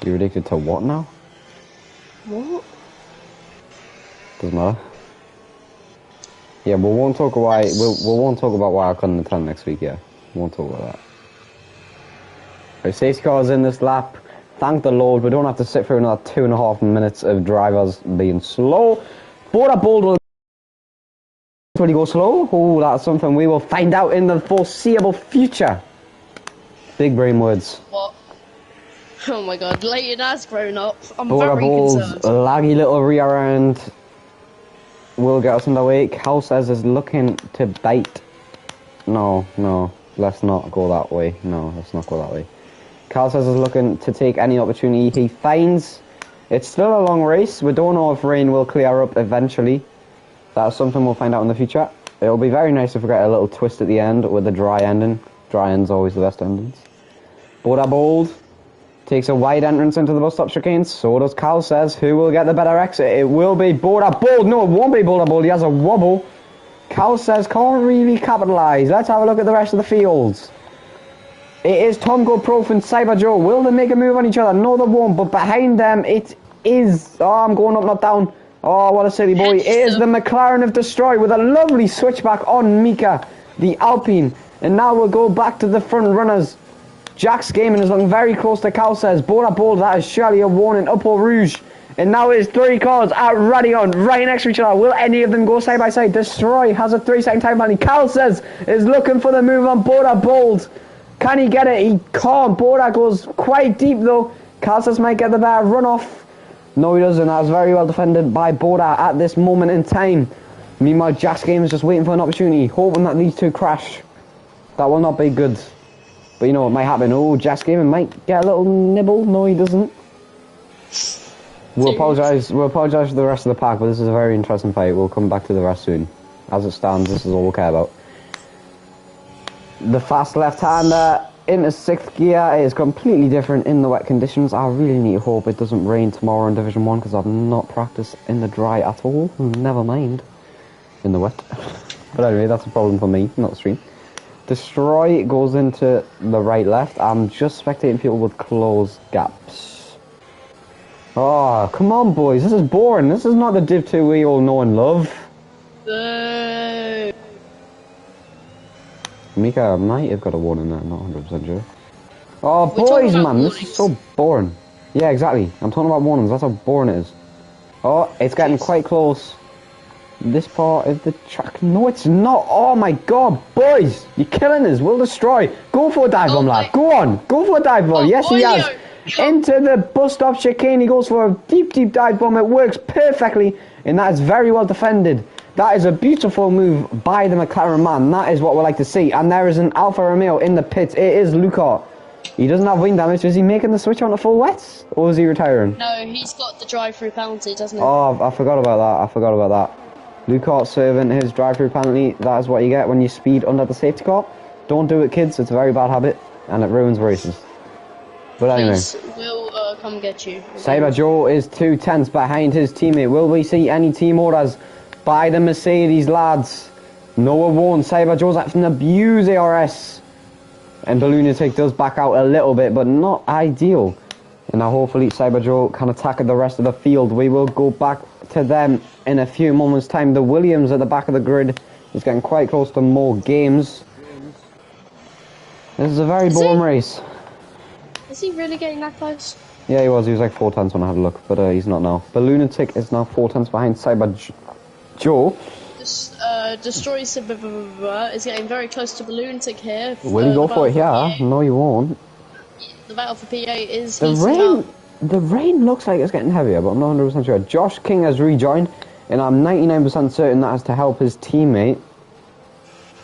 You're addicted to what now? What? Doesn't matter. Yeah, we won't talk why. We won't talk about why I couldn't attend next week. Yeah, we won't talk about that. Right, safety cars in this lap. Thank the Lord, we don't have to sit through another 2.5 minutes of drivers being slow. Border Bold will he go slow? Oh, that's something we will find out in the foreseeable future. Big brain words. What? Oh my god, Leighton has grown up. I'm Border very Bold's concerned. laggy little rear end will get us underway. Cal says is looking to bite. No, let's not go that way. No, let's not go that way. Cal says is looking to take any opportunity he finds. It's still a long race. We don't know if rain will clear up eventually. That's something we'll find out in the future. It'll be very nice if we get a little twist at the end with the dry ending. Dry end's always the best endings. Border Bold takes a wide entrance into the bus stop chicane. So does Cal says. Who will get the better exit? It will be Border Bold. No, it won't be Border Bold. He has a wobble. Cal says can't really capitalise. Let's have a look at the rest of the fields. It is Tom GoPro and Cyber Joe. Will they make a move on each other? No, they won't. But behind them, it is... Oh, I'm going up, not down. Oh, what a silly boy. It is the McLaren of Destroy with a lovely switchback on Mika, the Alpine. And now we'll go back to the front runners. Jack's Gaming is looking very close to Cal says. Bora Bold, that is surely a warning. Up Eau Rouge. And now it's 3 cars at Radion, right next to each other. Will any of them go side by side? Destroy has a 3-second time penalty. Cal says is looking for the move on Bora Bold. Can he get it? He can't. Bora goes quite deep though. Cal says might get the better run off. No, he doesn't. That was very well defended by Bora at this moment in time. Meanwhile, Jack's Game is just waiting for an opportunity, hoping that these two crash. That will not be good. But you know what might happen. Oh, Jack's Game might get a little nibble. No, he doesn't. We'll apologise for the rest of the pack, but this is a very interesting fight. We'll come back to the rest soon. As it stands, this is all we'll care about. The fast left-hander into 6th gear is completely different in the wet conditions. I really need to hope it doesn't rain tomorrow in Division 1 because I've not practiced in the dry at all. Never mind in the wet. But anyway, that's a problem for me, not the stream. Destroy goes into the right-left. I'm just spectating people with closed gaps. Oh, come on, boys. This is boring. This is not the Div 2 we all know and love. Mika might have got a warning there, not 100% sure. Oh, boys, man. This is so boring. Yeah, exactly. I'm talking about warnings. That's how boring it is. Oh, it's getting quite close. This part of the track. No, it's not. Oh, my God. Boys, you're killing us. We'll destroy. Go for a dive bomb, lad. Go on. Go for a dive bomb. Yes, he has. Into the bus stop chicane, he goes for a deep dive bomb. It works perfectly, and that is very well defended. That is a beautiful move by the McLaren man. That is what we like to see. And there is an Alfa Romeo in the pits. It is Luca. He doesn't have wing damage. Is he making the switch on to full wets, or is he retiring? No, he's got the drive-through penalty, doesn't he? Oh, I forgot about that. Luca serving his drive-through penalty. That is what you get when you speed under the safety car. Don't do it, kids. It's a very bad habit, and it ruins races. But anyway, we'll come get you. Saber Joe is 2 tenths behind his teammate. Will we see any team orders by the Mercedes lads? No, it won't. Saber Joe's at an abuse ARS. And Balloonatic does back out a little bit, but not ideal. And now hopefully Saber Joe can attack the rest of the field. We will go back to them in a few moments' time. The Williams at the back of the grid is getting quite close to more games. This is a very boring race. Is he really getting that close? Yeah, he was. He was like 4 tenths when I had a look, but he's not now. Balloonatic is now 4 tenths behind Cyber Joe. Destroy is getting very close to Balloonatic here. Will he go for it here? No, he won't. The battle for P8 is the rain looks like it's getting heavier, but I'm not 100% sure. Josh King has rejoined, and I'm 99% certain that is to help his teammate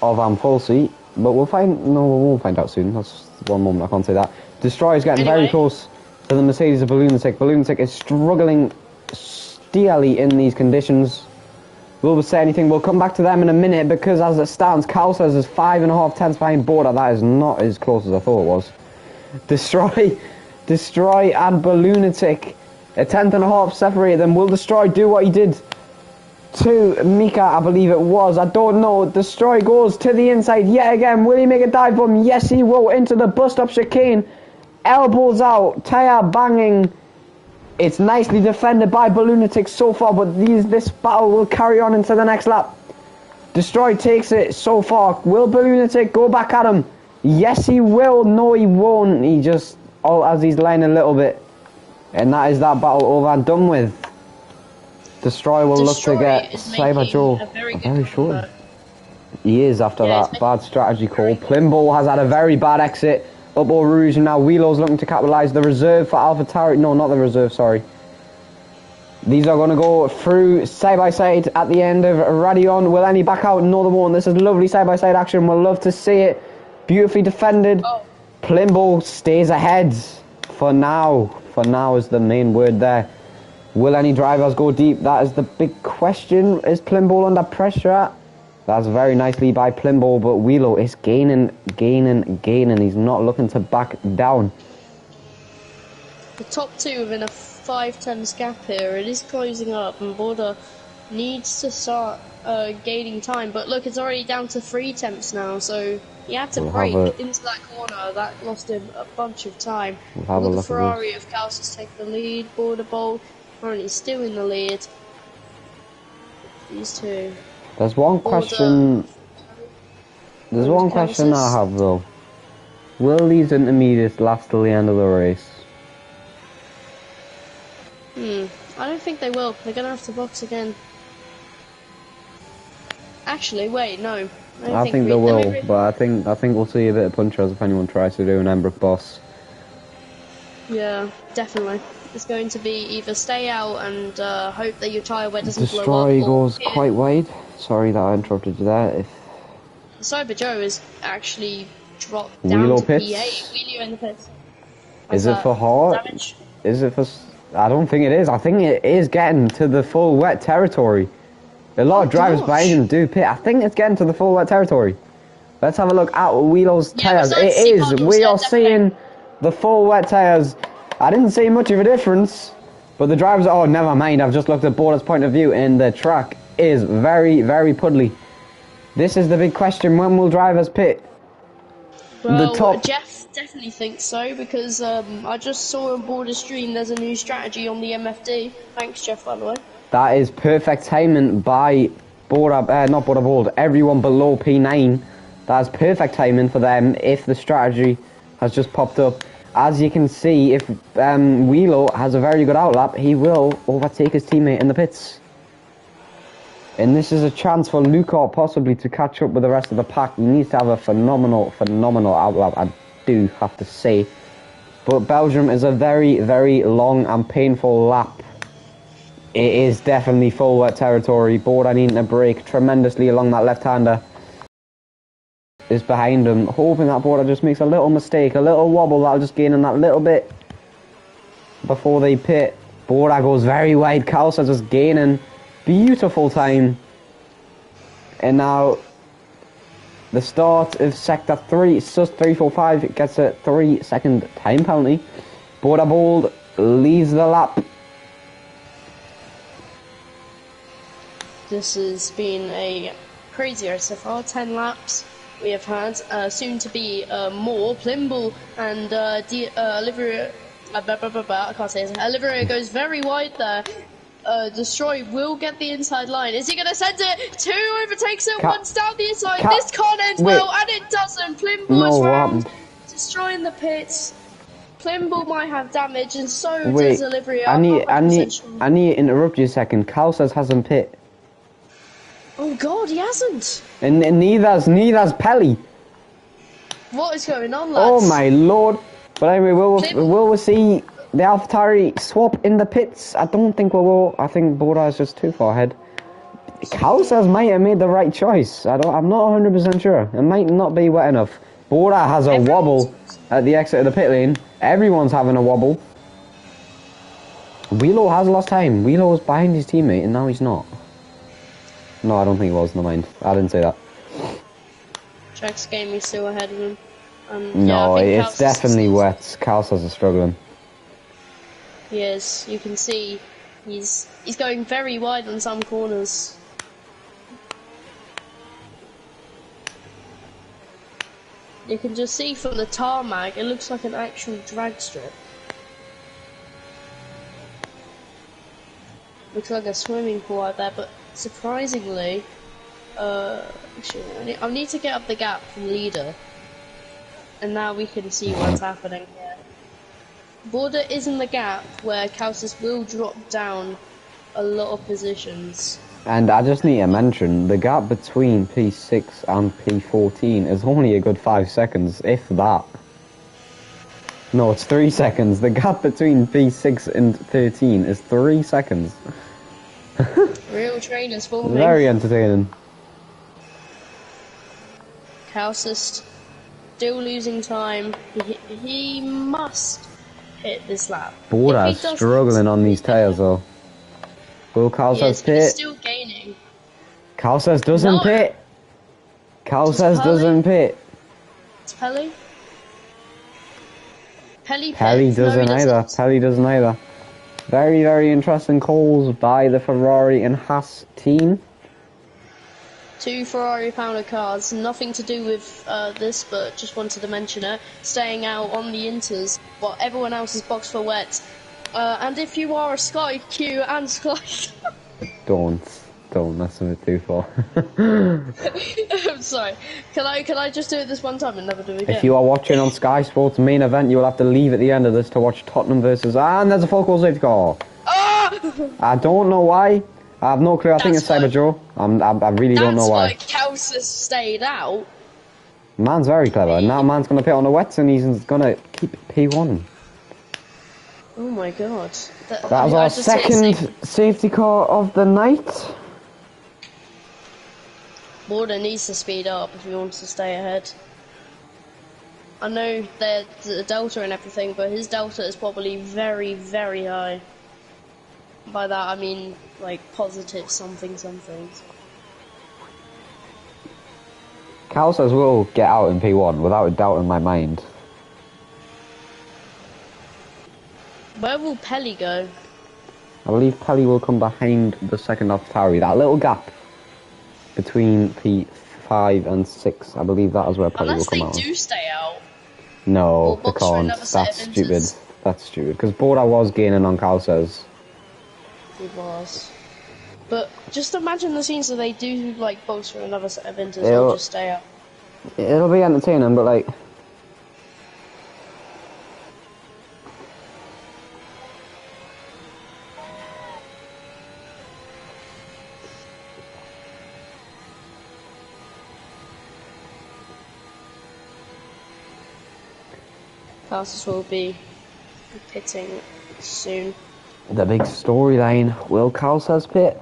of Ampulsi. But we'll won't find out soon. That's one moment I can't say that. Destroy is getting very close to the Mercedes of Balloonatic. Balloonatic is struggling steely in these conditions. Will we say anything? We'll come back to them in a minute because as it stands, Cal says is 5.5 tenths behind Border. That is not as close as I thought it was. Destroy and Balloonatic. A 10.5 separate them. Will Destroy do what he did to Mika, I believe it was. I don't know. Destroy goes to the inside yet again. Will he make a dive bomb? Yes, he will. Into the bus stop chicane. Elbows out. Tire banging. It's nicely defended by Balloonatic so far, but this battle will carry on into the next lap. Destroy takes it so far. Will Balloonatic go back at him? Yes, he will. No, he won't. He just alters his line a little bit. And that is that battle over and done with. Destroy will look to get Cyber Joe very short. He is after that bad strategy call. Plimbo has had a very bad exit up Eau Rouge, and now Wheelo's looking to capitalise. The reserve for AlphaTauri. No, not the reserve, sorry. These are going to go through side by side at the end of Radion. Will any back out? No, they won't. This is lovely side by side action. We'll love to see it. Beautifully defended. Plimbo stays ahead for now. For now is the main word there. Will any drivers go deep? That is the big question. Is Plimbo under pressure? That's very nicely by Plimbo, but Wheelo is gaining. He's not looking to back down. The top two within a 5 tenths gap here. It is closing up, and Border needs to start gaining time. But look, it's already down to 3 tenths now, so he had to brake into that corner. That lost him a bunch of time. We'll the Ferrari of Kaus has taken the lead. Border Bowl currently still in the lead. These two. There's one question. There's one question I have though. Will these intermediates last till the end of the race? I don't think they will. They're gonna have to box again. Actually, wait, no. I think they will, but I think we'll see a bit of punchers if anyone tries to do an Embrook boss. Yeah, definitely. It's going to be either stay out and hope that your tyre wear doesn't blow up. Destroy goes quite wide. Sorry that I interrupted you there. Cyber Joe is actually dropped down to P8. Wheelie in the pits. Is it for hard? Damage? Is it for... I don't think it is. I think it is getting to the full wet territory. A lot of drivers behind him do pit. I think it's getting to the full wet territory. Let's have a look at Wheelo's tyres. It is. We are seeing the full wet tyres. I didn't see much of a difference. But the drivers... Oh, never mind. I've just looked at Border's point of view and the track is very, very puddly. This is the big question. When will drivers pit? Well, Jeff definitely thinks so because I just saw on Border's stream there's a new strategy on the MFD. Thanks, Jeff, by the way. That is perfect timing by not Border Bold, everyone below P9. That is perfect timing for them if the strategy has just popped up. As you can see, if Wheelo has a very good outlap, he will overtake his teammate in the pits. And this is a chance for Lucar possibly to catch up with the rest of the pack. He needs to have a phenomenal outlap, I do have to say. But Belgium is a very, very long and painful lap. It is definitely full wet territory. Border needing to brake tremendously along that left-hander. Is behind him, hoping that Border just makes a little mistake, a little wobble that'll just gain him that little bit before they pit. Border goes very wide. Kalsa just gaining. Beautiful time. And now the start of sector 3, SUS 345 gets a 3-second time penalty. Border Bold leads the lap. This has been a crazy race so far, 10 laps. We have had soon to be more. Plimble and Olivia, I can't say it. Olivia goes very wide there. Destroy will get the inside line. Is he going to send it? 2 overtakes it, 1's down the inside. This can't end well, and it doesn't. Plimble is round, destroying the pits. Plimble might have damage, and so does Olivia. I need to interrupt you a second. Cal says hasn't pit. Oh God, he hasn't. And neither's Pelly. What is going on, lads? Oh my lord! But anyway, will we see the AlphaTauri swap in the pits? I don't think we will. I think Border is just too far ahead. Kausas might have made the right choice. I'm not 100% sure. It might not be wet enough. Border has a wobble at the exit of the pit lane. Everyone's having a wobble. Wheelo has lost time. Wheelo was behind his teammate and now he's not. No, I don't think he was. Never mind. I didn't say that. Jack's game is still ahead of him. No, yeah, it's definitely wet. Kausas is struggling. He is. You can see he's going very wide on some corners. You can just see from the tarmac, it looks like an actual drag strip. Looks like a swimming pool out there, but surprisingly, actually, I need to get up the gap from leader, and now we can see what's happening here. Border is in the gap where Kausas will drop down a lot of positions. And I just need to mention, the gap between P6 and P14 is only a good 5 seconds, if that. No, it's 3 seconds. The gap between P6 and 13 is 3 seconds. Real trainers for me. Very entertaining. Kausas still losing time. He must hit this lap. Border struggling on these tyres though. Will Kausas pit? He's still gaining. Kausas doesn't pit. Kausas doesn't pit. It's Pelly. Pelly doesn't either. Pelly doesn't either. Very, very interesting calls by the Ferrari and Haas team. 2 Ferrari pounder cars, nothing to do with this, but just wanted to mention it. Staying out on the inters, while everyone else is boxed for wet. And if you are a Sky Q and Sky... Don't. Don't mess with it too far. I'm sorry. Can I just do it this one time and never do it again? If you are watching on Sky Sports main event, you will have to leave at the end of this to watch Tottenham versus... and there's a full call safety car. Ah! I don't know why. I have no clue. I think it's That's Cyber Joe. I really don't know why. That's why Kelsey stayed out. Man's very clever. Now man's going to pit on the wets and he's going to keep P1. Oh my god. That was our second safety car of the night. Border needs to speed up if he wants to stay ahead. I know there's a delta and everything, but his delta is probably very, very high. By that I mean like positive something. Cal says we'll get out in P1 without a doubt in my mind. Where will Pelly go? I believe Pelly will come behind the second off Towery. That little gap between P5 and 6, I believe that is where Pelly will come out. Unless they do stay out. No, they can't. That's stupid. That's stupid. Because Borda was gaining on Cal says. He was. But just imagine the scenes that they do like box for another set of inters or just stay out. It'll be entertaining, but like... Classes will be pitting soon. The big storyline, will Cal says pit?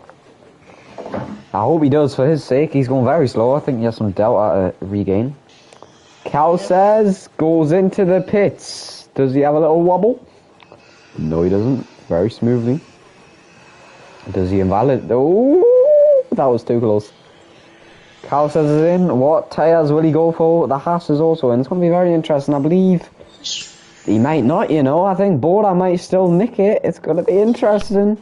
I hope he does for his sake. He's going very slow. I think he has some delta to regain. Cal says goes into the pits. Does he have a little wobble? No, he doesn't. Very smoothly. Does he invalid? Oh, that was too close. Cal says is in. What tyres will he go for? The Haas is also in. It's going to be very interesting. I believe he might not, you know. I think Borda might still nick it. It's going to be interesting.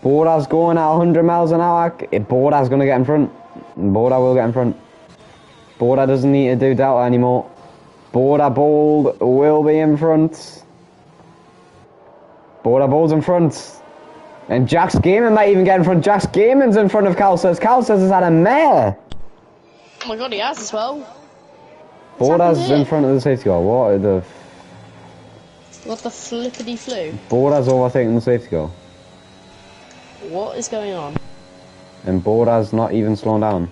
Borda's going at 100 miles an hour. Borda's going to get in front. Borda will get in front. Borda doesn't need to do delta anymore. Borda Bold will be in front. Borda Bold's in front. And Jax Gaming might even get in front. Jax Gaming's in front of Calcers. Calcers has had a mare. Oh my god, he has as well. Borda's in front of the safety car. What the... What the flippity flew? Borda's overtaking the safety car. What is going on? And Borda's not even slowing down.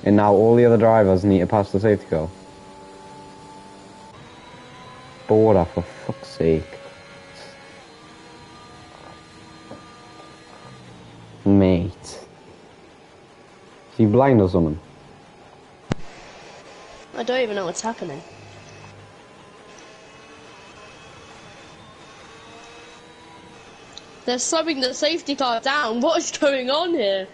And now all the other drivers need to pass the safety car. Borda, for fuck's sake. Mate. Is he blind or something? I don't even know what's happening. They're slowing the safety car down. What is going on here?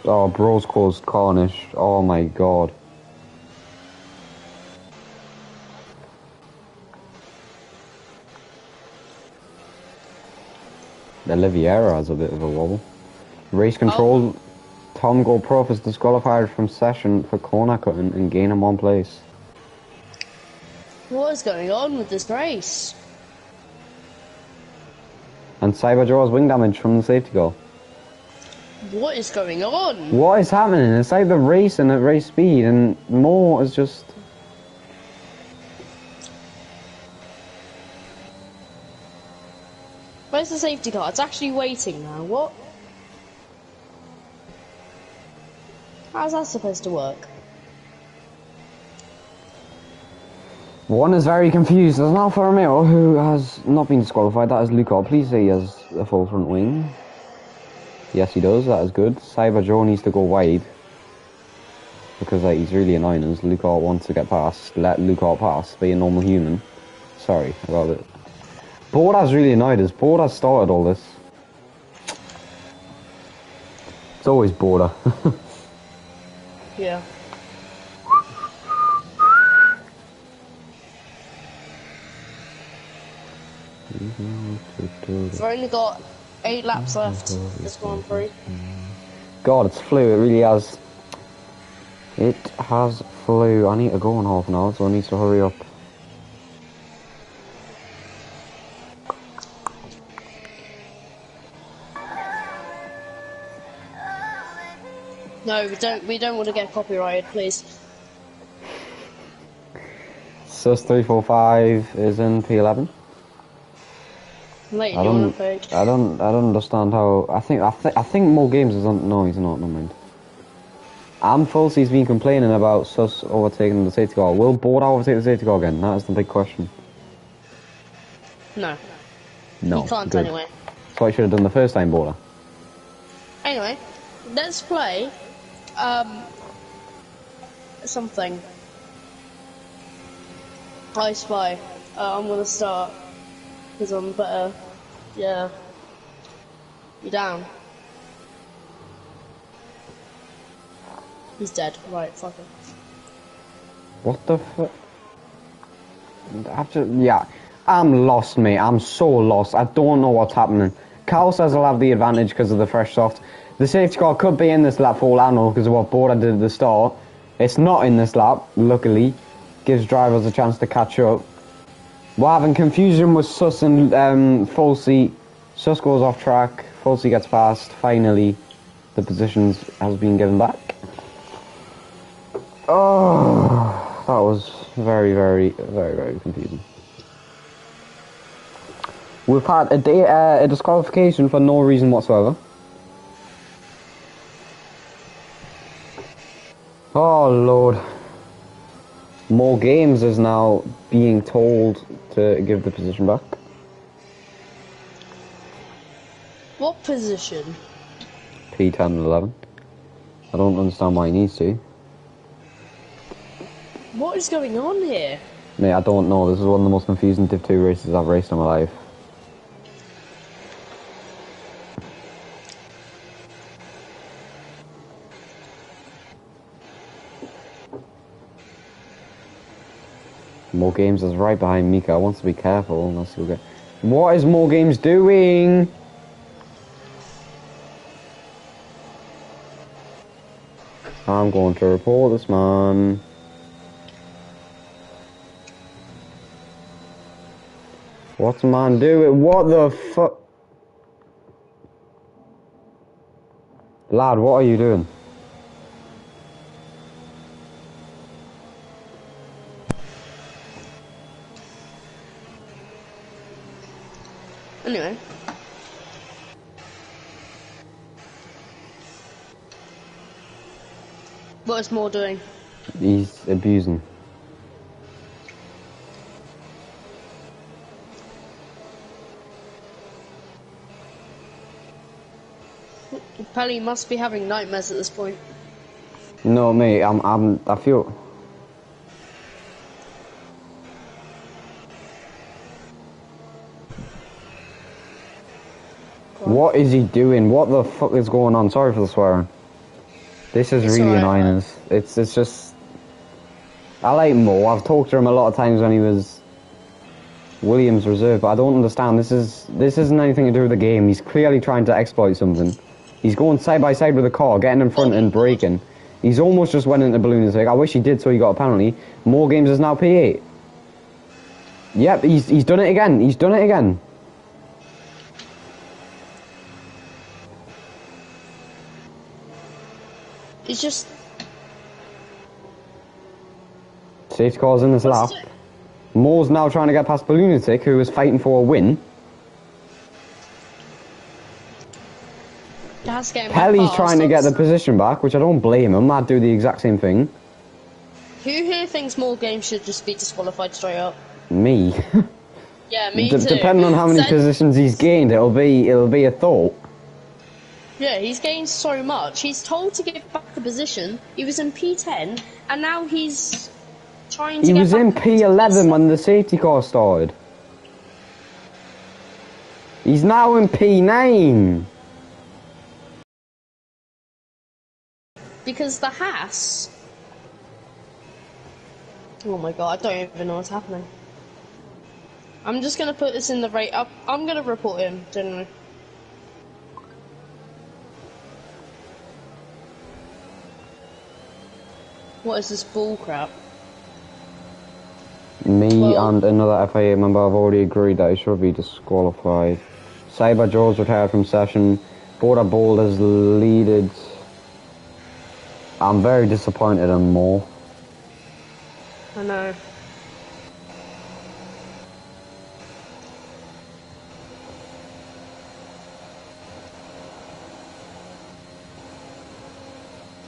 Oh, bro's caused carnage. Oh my god. The Oliveira has a bit of a wobble. Race control. Tom GoPro is disqualified from session for corner cutting and gain him on place. What is going on with this race? And Cyber draws wing damage from the safety car. What is going on? What is happening? It's like the racing at race speed and more is just... Where's the safety car? It's actually waiting now. What? How's that supposed to work? One is very confused. There's an Alfa Romeo who has not been disqualified. That is Lucar. Please say he has a full front wing. Yes, he does. That is good. Cyber Joe needs to go wide. Because he's really annoying us. Lucar wants to get past. Let Lucar pass. Be a normal human. Sorry about it. Borda's really annoyed us. Borda started all this. It's always Borda. Yeah. We've only got 8 laps left. This Grand Prix. God, it's flew. It really has. It has flew. I need to go in half an hour, so I need to hurry up. No, we don't want to get copyrighted, please. Sus345 is in P11. Late on the page. I don't understand how. I think more games is on. No, he's not. Never mind. Falsey's been complaining about Sus overtaking the safety car. Will Board overtake the safety car again? That is the big question. No. No. He can't good. anyway. That's what I should have done the first time, Border. Anyway, let's play something. I Spy. I'm gonna start because I'm better. Yeah. You down? He's dead. Right, fuck him. What the fuck? Yeah. I'm lost, mate. I'm so lost. I don't know what's happening. Carl says I'll have the advantage because of the fresh soft. The safety car could be in this lap for all I know because of what Border did at the start. It's not in this lap, luckily. Gives drivers a chance to catch up. We're having confusion with Sus and Falsey. Sus goes off track. Falsey gets past. Finally, the positions has been given back. Oh, that was very, very, very, very confusing. We've had a disqualification for no reason whatsoever. Oh Lord. More Games is now being told to give the position back. What position? P10 and 11. I don't understand why he needs to. What is going on here? Mate, I don't know. This is one of the most confusing Div 2 races I've raced in my life. More Games is right behind Mika. I want to be careful unless he'll get... What is More Games doing? I'm going to report this man. What's man doing? What the fuck? Lad, what are you doing? Anyway. What is Moore doing? He's abusing. Pelly must be having nightmares at this point. No, mate, I feel... What is he doing? What the fuck is going on? Sorry for the swearing. This is really annoying us. It's just... I like Mo. I've talked to him a lot of times when he was Williams reserve, but I don't understand. This isn't anything to do with the game. He's clearly trying to exploit something. He's going side by side with the car, getting in front and braking. He's almost just went into balloon. I wish he did, so he got a penalty. More Games is now P8. Yep, he's done it again. He's done it again. It's just... Safety car's in this lap. Moore's now trying to get past Ballunatic, who is fighting for a win. Pelly's trying to get the position back, which I don't blame him. I'd do the exact same thing. Who here thinks More Games should just be disqualified straight up? Me. Yeah, me too. Depending on how many positions he's gained, it'll be a thought. Yeah, he's gained so much. He's told to give back the position. He was in P10, and now he's trying to He get was back in P11 when the safety car started. He's now in P9. Because the Haas... Oh my god, I don't even know what's happening. I'm just gonna put this in the rate up. I'm gonna report him, generally. What is this bull crap? Me and another FIA member have already agreed that he should be disqualified. Cyber Joe's retired from session. Border Bold has leaded I'm very disappointed in Mo. I know.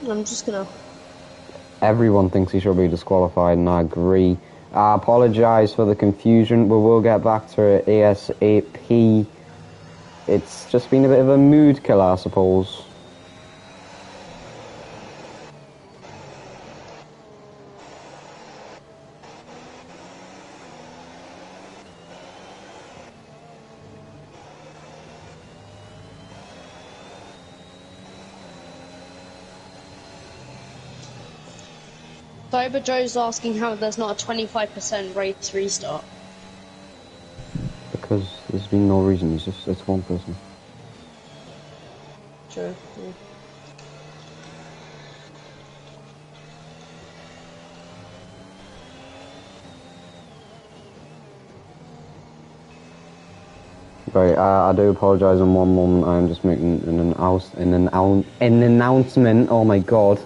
I'm just gonna... Everyone thinks he should be disqualified, and I agree. I apologise for the confusion. We will get back to it ASAP. It's just been a bit of a mood killer, I suppose. Cyber Joe's asking how there's not a 25% race restart. Because there's been no reason, it's one person. True, yeah. Right, I do apologise in one moment. I'm just making an announcement. Oh my god.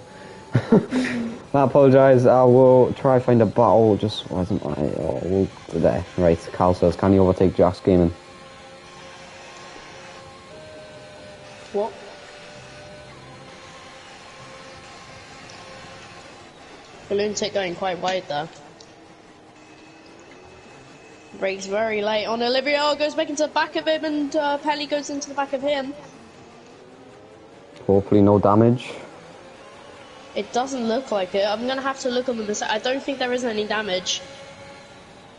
I apologise. I will try to find a battle. Just wasn't I? Oh, there. Right, Carl says, can you overtake Jack's Gaming? What? Balloon tick going quite wide there. Brakes very late on Olivia. Oh, goes back into the back of him, and Pelly goes into the back of him. Hopefully no damage. It doesn't look like it. I'm gonna have to look on the side. I don't think there is any damage.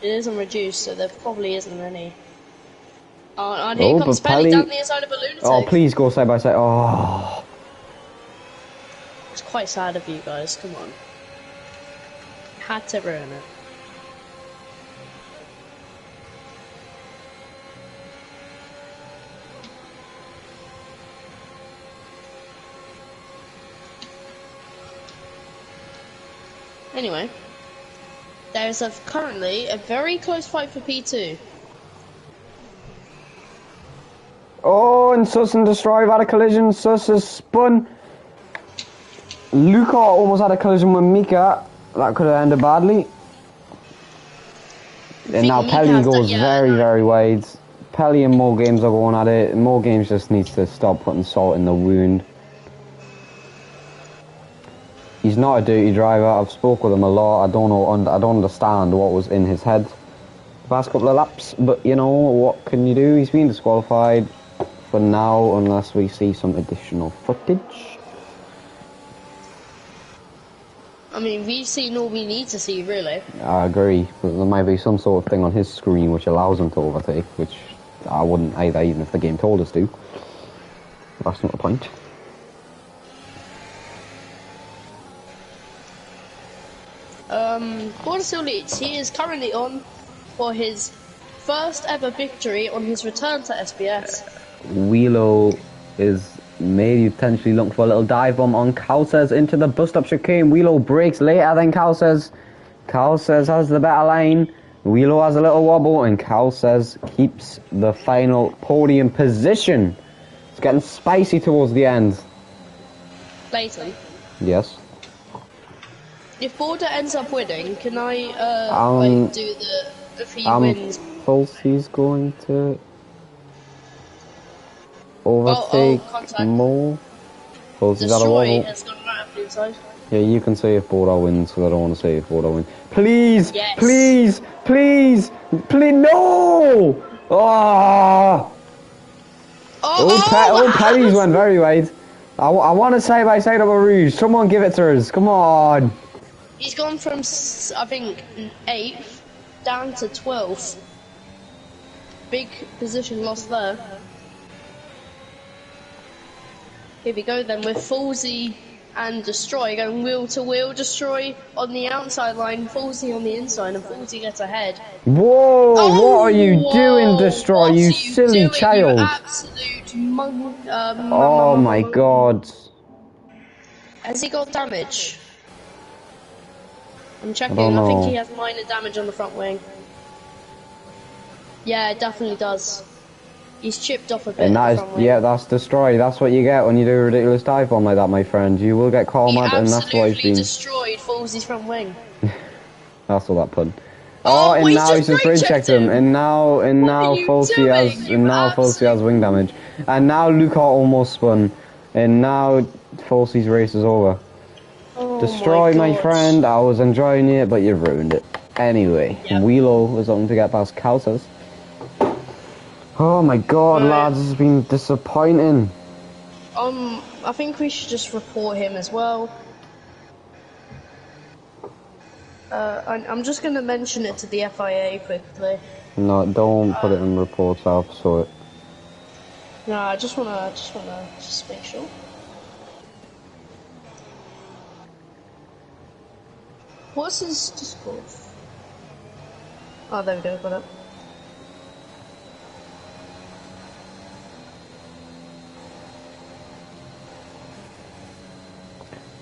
It isn't reduced, so there probably isn't any. And here comes Pelly down the inside of Balloon tick. Oh, please go side by side. Oh. It's quite sad of you guys. Come on. Had to ruin it. Anyway, there's currently a very close fight for P2. Oh, and Sus and Destroy have had a collision. Sus has spun. Luca almost had a collision with Mika. That could have ended badly. And now Pelly goes very wide. Pelly and More Games are going at it. More Games just needs to stop putting salt in the wound. He's not a dirty driver. I've spoke with him a lot. I don't know. I don't understand what was in his head the past couple of laps. But you know what can you do? He's been disqualified for now, unless we see some additional footage. I mean, we've seen all we need to see, really. I agree, but there might be some sort of thing on his screen which allows him to overtake, which I wouldn't either, even if the game told us to. That's not the point. Border still leads. He is currently on for his first ever victory on his return to SBS. Wheelo is maybe potentially looking for a little dive bomb on Calces into the bus stop chicane. Wheelo breaks later than Calces. Calces has the better line. Wheelo has a little wobble, and Calces keeps the final podium position. It's getting spicy towards the end. Clayton. Yes. If Border ends up winning, can I like do the if he wins? Falsey's going to overtake Mo. Falsey's at a wobble. Has gone right up the inside. Yeah, you can say if Border wins, because I don't want to say if Border wins. Please! Yes. Please! Please! Please! No! Oh! Old Penny's went very wide. I want to side by side of a Rouge. Someone give it to us. Come on. He's gone from, I think, 8th down to 12th. Big position lost there. Here we go then with Falsey and Destroy going wheel to wheel. Destroy on the outside line, Falsey on the inside, and Falsey gets ahead. Whoa! What are you doing, Destroy? You silly child! You absolute oh my god! Has he got damage? I'm checking. I think he has minor damage on the front wing. Yeah, it definitely does. He's chipped off a bit. And that is, yeah, that's destroy. That's what you get when you do a ridiculous dive bomb like that, my friend. You will get cornered, and that's why he's been destroyed Falsey's front wing. That's all that pun. Oh, and now he's just brake checked him, and now Falsey has wing damage, and now Luca almost spun, and now Falsey's race is over. Oh Destroy, my friend. I was enjoying it, but you ruined it. Anyway, yep. Wheelo was looking to get past Calces. Oh my god, lads, this has been disappointing. I think we should just report him as well. I'm just going to mention it to the FIA quickly. No, don't put it in reports, I'll sort it. No, I just wanna make sure. What's his Discord? Oh, there we go, got it.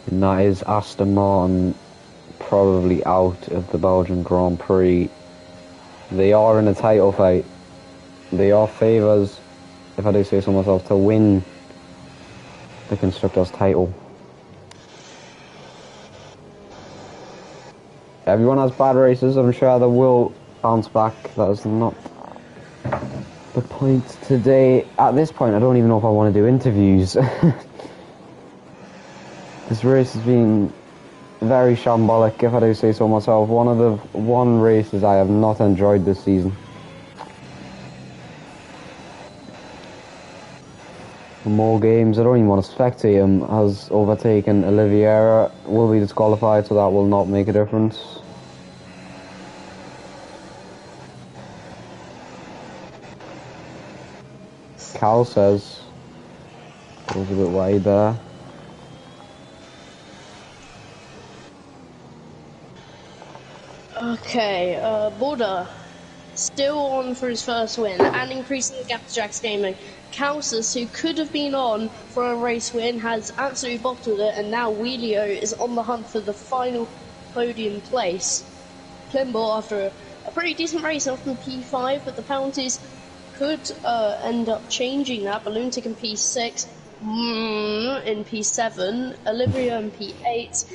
And that is Aston Martin probably out of the Belgian Grand Prix. They are in a title fight. They are favours, if I do say so myself, to win the Constructors' title. Everyone has bad races, I'm sure they will bounce back. That is not the point today. At this point, I don't even know if I want to do interviews. This race has been very shambolic, if I do say so myself. One of the races I have not enjoyed this season. More games, I don't even want to spectate him, has overtaken Oliveira, will be disqualified, so that will not make a difference. Cal says, goes a bit wide there. Okay, Border, still on for his first win, and increasing the gap to Jack's Gaming. Calcis, who could have been on for a race win, has absolutely bottled it, and now Wheelio is on the hunt for the final podium place. Plimbo, after a pretty decent race off in P5, but the penalties could end up changing that. Balloon tick in P6, in P7, Olivia in P8,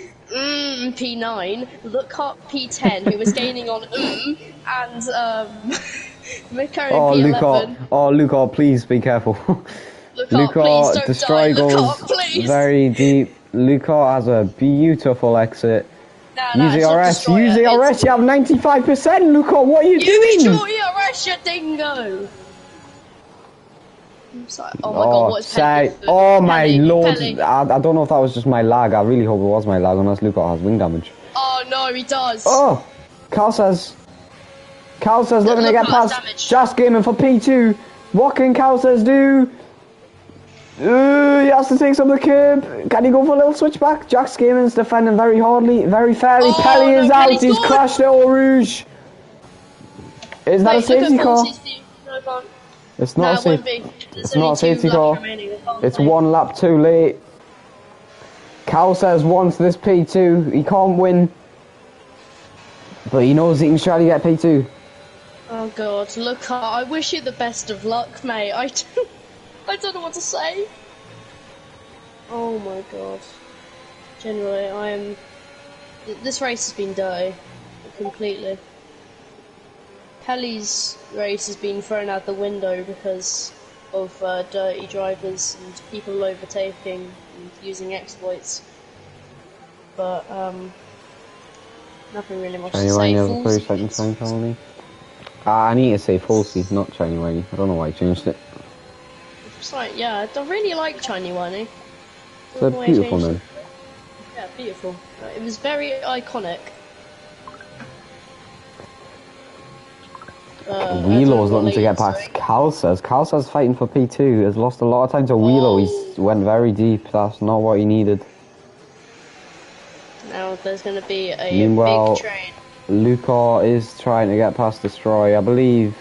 P9, Lookhart P10, who was gaining on and Miko in P11. Lookhart, please be careful. Lookhart, destroy goals very deep. Lookhart has a beautiful exit. Use ERS, you have 95%, Lookhart, what are you doing? Use your ERS, you dingo! Sorry. Oh my god, what's Pelly? Oh my lord, I don't know if that was just my lag. I really hope it was my lag, unless Luca has wing damage. Oh no, he does. Oh, Carl says looking to get past Just Gaming for P2. What can Carl says do? He has to take some of the curb. Can he go for a little switchback? Jax Gaming's defending very hardly, very fairly. Pelly is out, he's crashed at Eau Rouge. Is that a safety car? It's not a safety. It's not a safety car. It's one lap too late. Cal says wants this P2. He can't win, but he knows he can try to get P2. Oh god, look! I wish you the best of luck, mate. I don't know what to say. Oh my god. Generally, I am. This race has been dirty, completely. Pelly's race has been thrown out the window because of dirty drivers and people overtaking and using exploits. But nothing really much to say. I need to say Falsey, not Shiny Whiny. I don't know why I changed it. Sorry, yeah, I don't really like Shiny Whiny. It's a beautiful name. Yeah, beautiful. It was very iconic. Wheelo's looking to get past Calces. Calces fighting for P2. Has lost a lot of time to Wheelo. He's went very deep. That's not what he needed. Now there's going to be a Meanwhile, big train. Luca is trying to get past Destroy. I believe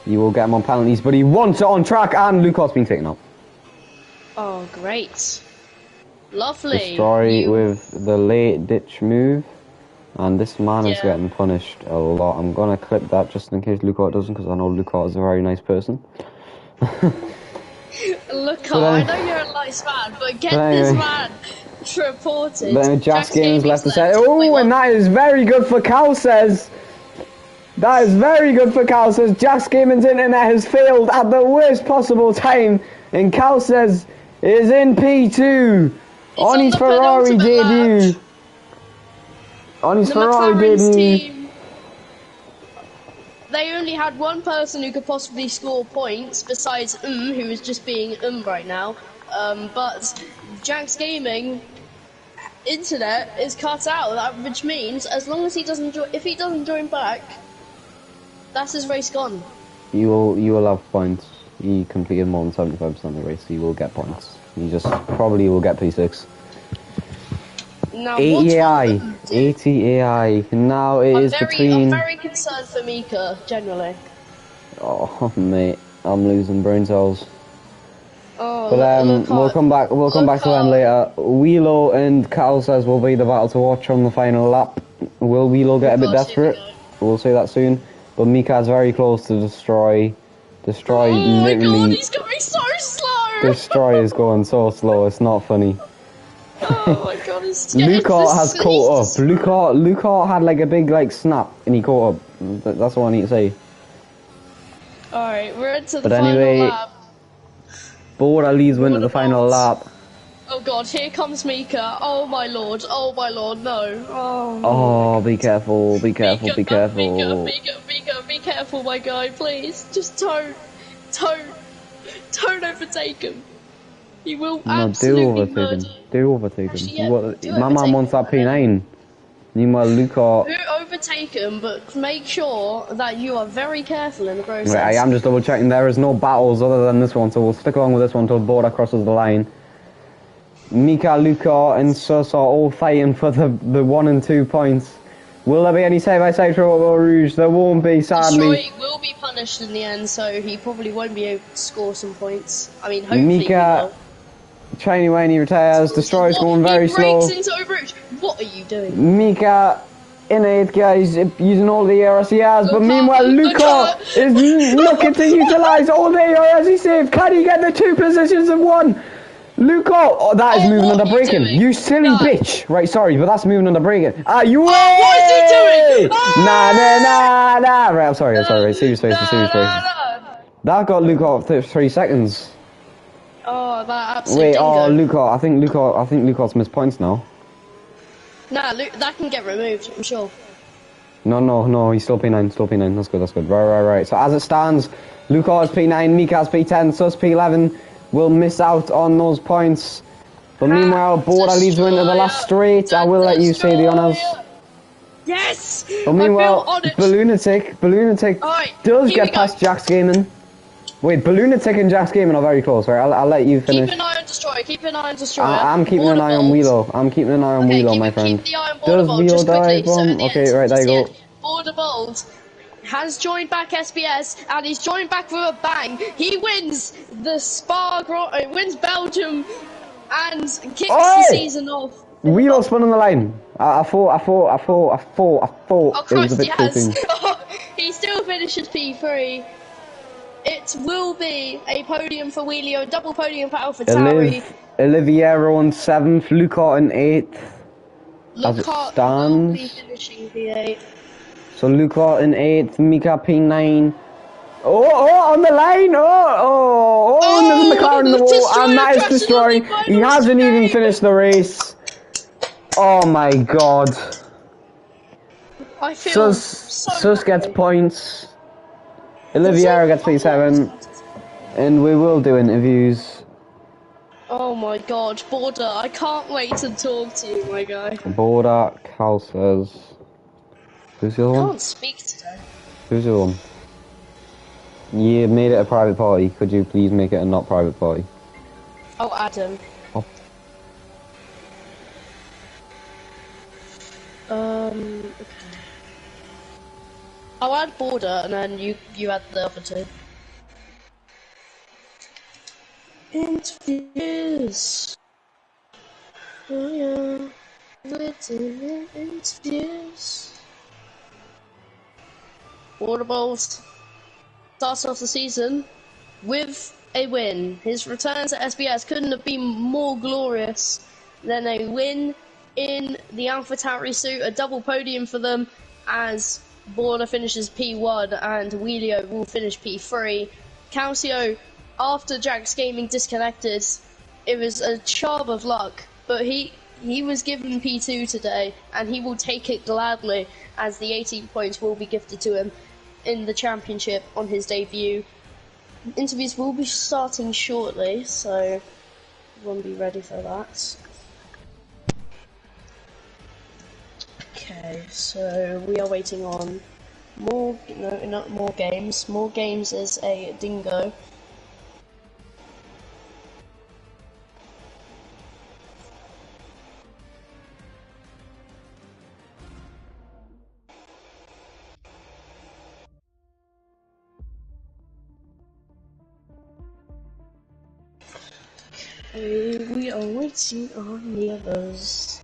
he will get him on penalties, but he wants it on track, and Luca's been taken out. Oh, great. Lovely. Destroy with the late ditch move. And this man is getting punished a lot. I'm going to clip that just in case Luca doesn't, because I know Luca is a very nice person. Look, But I know you're a nice man, but get anyway, this man reported. then Jax Gaming's left to say, Wait, oh, what? and that is very good for Cal says. That is very good for Cal says. Jax Gaming's internet has failed at the worst possible time, and Cal says is in P2 on his Ferrari debut. On his Ferrari debut. Team, they only had one person who could possibly score points besides who is just being right now. But Jax Gaming internet is cut out, which means as long as he doesn't if he doesn't join back, that's his race gone. You will have points. He completed more than 75% of the race. He will get points. He just probably will get P6. Now, 80 AI. 80 AI. Now it is between. I'm very concerned for Mika generally. Oh mate, I'm losing brain cells. Oh, but we'll come back. We'll come back to them later. Wheelo and Cal says will be the battle to watch on the final lap. Will Wheelo get a bit desperate? We'll say that soon. But Mika's very close to destroy. Destroy literally. Oh my god, he's going so slow. Destroy is going so slow. It's not funny. Oh my god, it's Lucart has caught up. Lucart had like a big snap and he caught up. That's all I need to say. Alright, we're into the final lap. Bora leads win at the final lap. Oh god, here comes Mika. Oh my lord, no. Oh, be careful, be careful, be careful. Mika, be careful, my guy, please. Just don't overtake him. He will absolutely murder. Do overtake him. My man wants that P9. Meanwhile, Lucart. Do overtake him, but make sure that you are very careful in the process. Right, I am just double checking. There is no battles other than this one, so we'll stick along with this one until Bora crosses the line. Mika, Lucart, and Sus are all fighting for the 1 and 2 points. Will there be any side-by-side for Auto Rouge? There won't be, sadly. Destroy will be punished in the end, so he probably won't be able to score some points. I mean, hopefully Mika, Shiny Wayne retires. Destroy's going very slow. What are you doing? Mika in 8th, guys, using all the ERS he has, but meanwhile Lucart is looking to utilise all the ERS he saved. Can he get the 2 positions in 1? Lucart, oh, that is moving under braking. You silly bitch. Right, sorry, but that's moving under braking. What is he doing? Nah. Right, I'm sorry. Right, serious face. That got Lucart 3 seconds. Oh, that absolutely. Wait, Lucart. I think Lucart's missed points now. Nah, that can get removed, I'm sure. No, he's still P9, That's good. Right. So as it stands, Lucart's P9, Mika's P10, Sus P11 will miss out on those points. But meanwhile, Bora leads into the last straight. I will let you say the honours. Yes! But meanwhile, Balloonatic does get past Jax Gaming. Wait, Balloonatic and Jax Gaming are very close, right? I'll let you finish. Keep an eye on Destroyer. I'm keeping an eye on Wheelo. My friend. Does Wheelo die? Okay, right, there you go. Border Bold has joined back SBS, and he's joined back with a bang. He wins the Spa, wins Belgium, and kicks the season off. Wheelo spun on the line. I thought Oh, it was a bit too soon. He still finishes P3. It will be a podium for Wheelio, a double podium for AlphaTauri. Oliviero on 7th, Lucart in 8th. As it stands. Will be finishing P8. So Lucart in 8th, Mika P9. Oh, on the line! And there's a McLaren in the wall, and that is Destroy. He hasn't even finished the race. Oh my god. I feel Sus gets points. Oliviero gets P7, and we will do interviews. Oh my god, Border, I can't wait to talk to you, my guy. Border, Cal says. Who's the other one? I can't speak today. Who's the other one? You made it a private party. Could you please make it a not private party? Oh, Adam. Oh. Okay. I'll add Border, and then you add the other 2. Interviews. Oh yeah. We're doing interviews. Border Bowls. Starts off the season with a win. His return to SBS couldn't have been more glorious than a win in the AlphaTauri suit, a double podium for them as Borna finishes P1 and Wheelio will finish P3. Calcio, after Jack's Gaming disconnected, it was a charm of luck, but he was given P2 today and he will take it gladly as the 18 points will be gifted to him in the championship on his debut. Interviews will be starting shortly, so everyone be ready for that. Okay, so we are waiting on not more games. More games is a dingo. Okay, we are waiting on the others.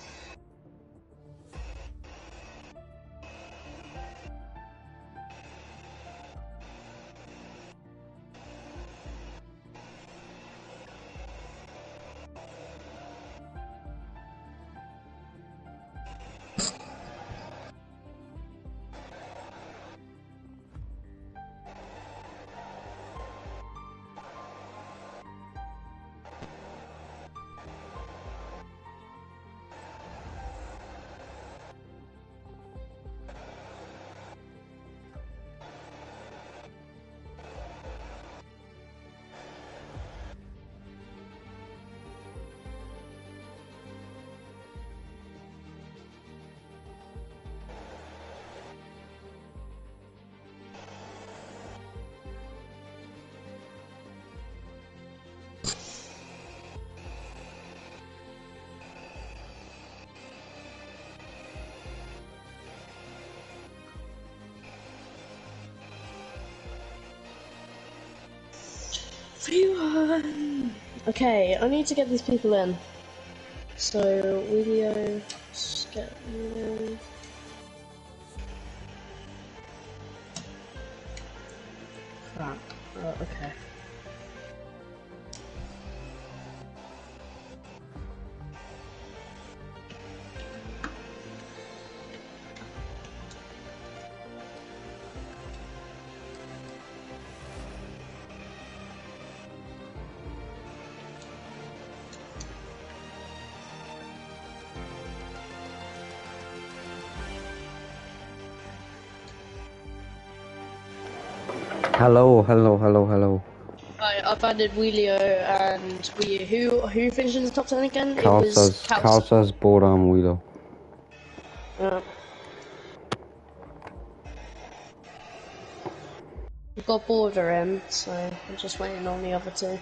Okay, I need to get these people in. So, video, just get them in. Crap. Oh, okay. Hello. Right, I've added Wheelio and who finished in the top 10 again? Carl It was says board on Wheelo. We've got Border in, so I'm just waiting on the other two.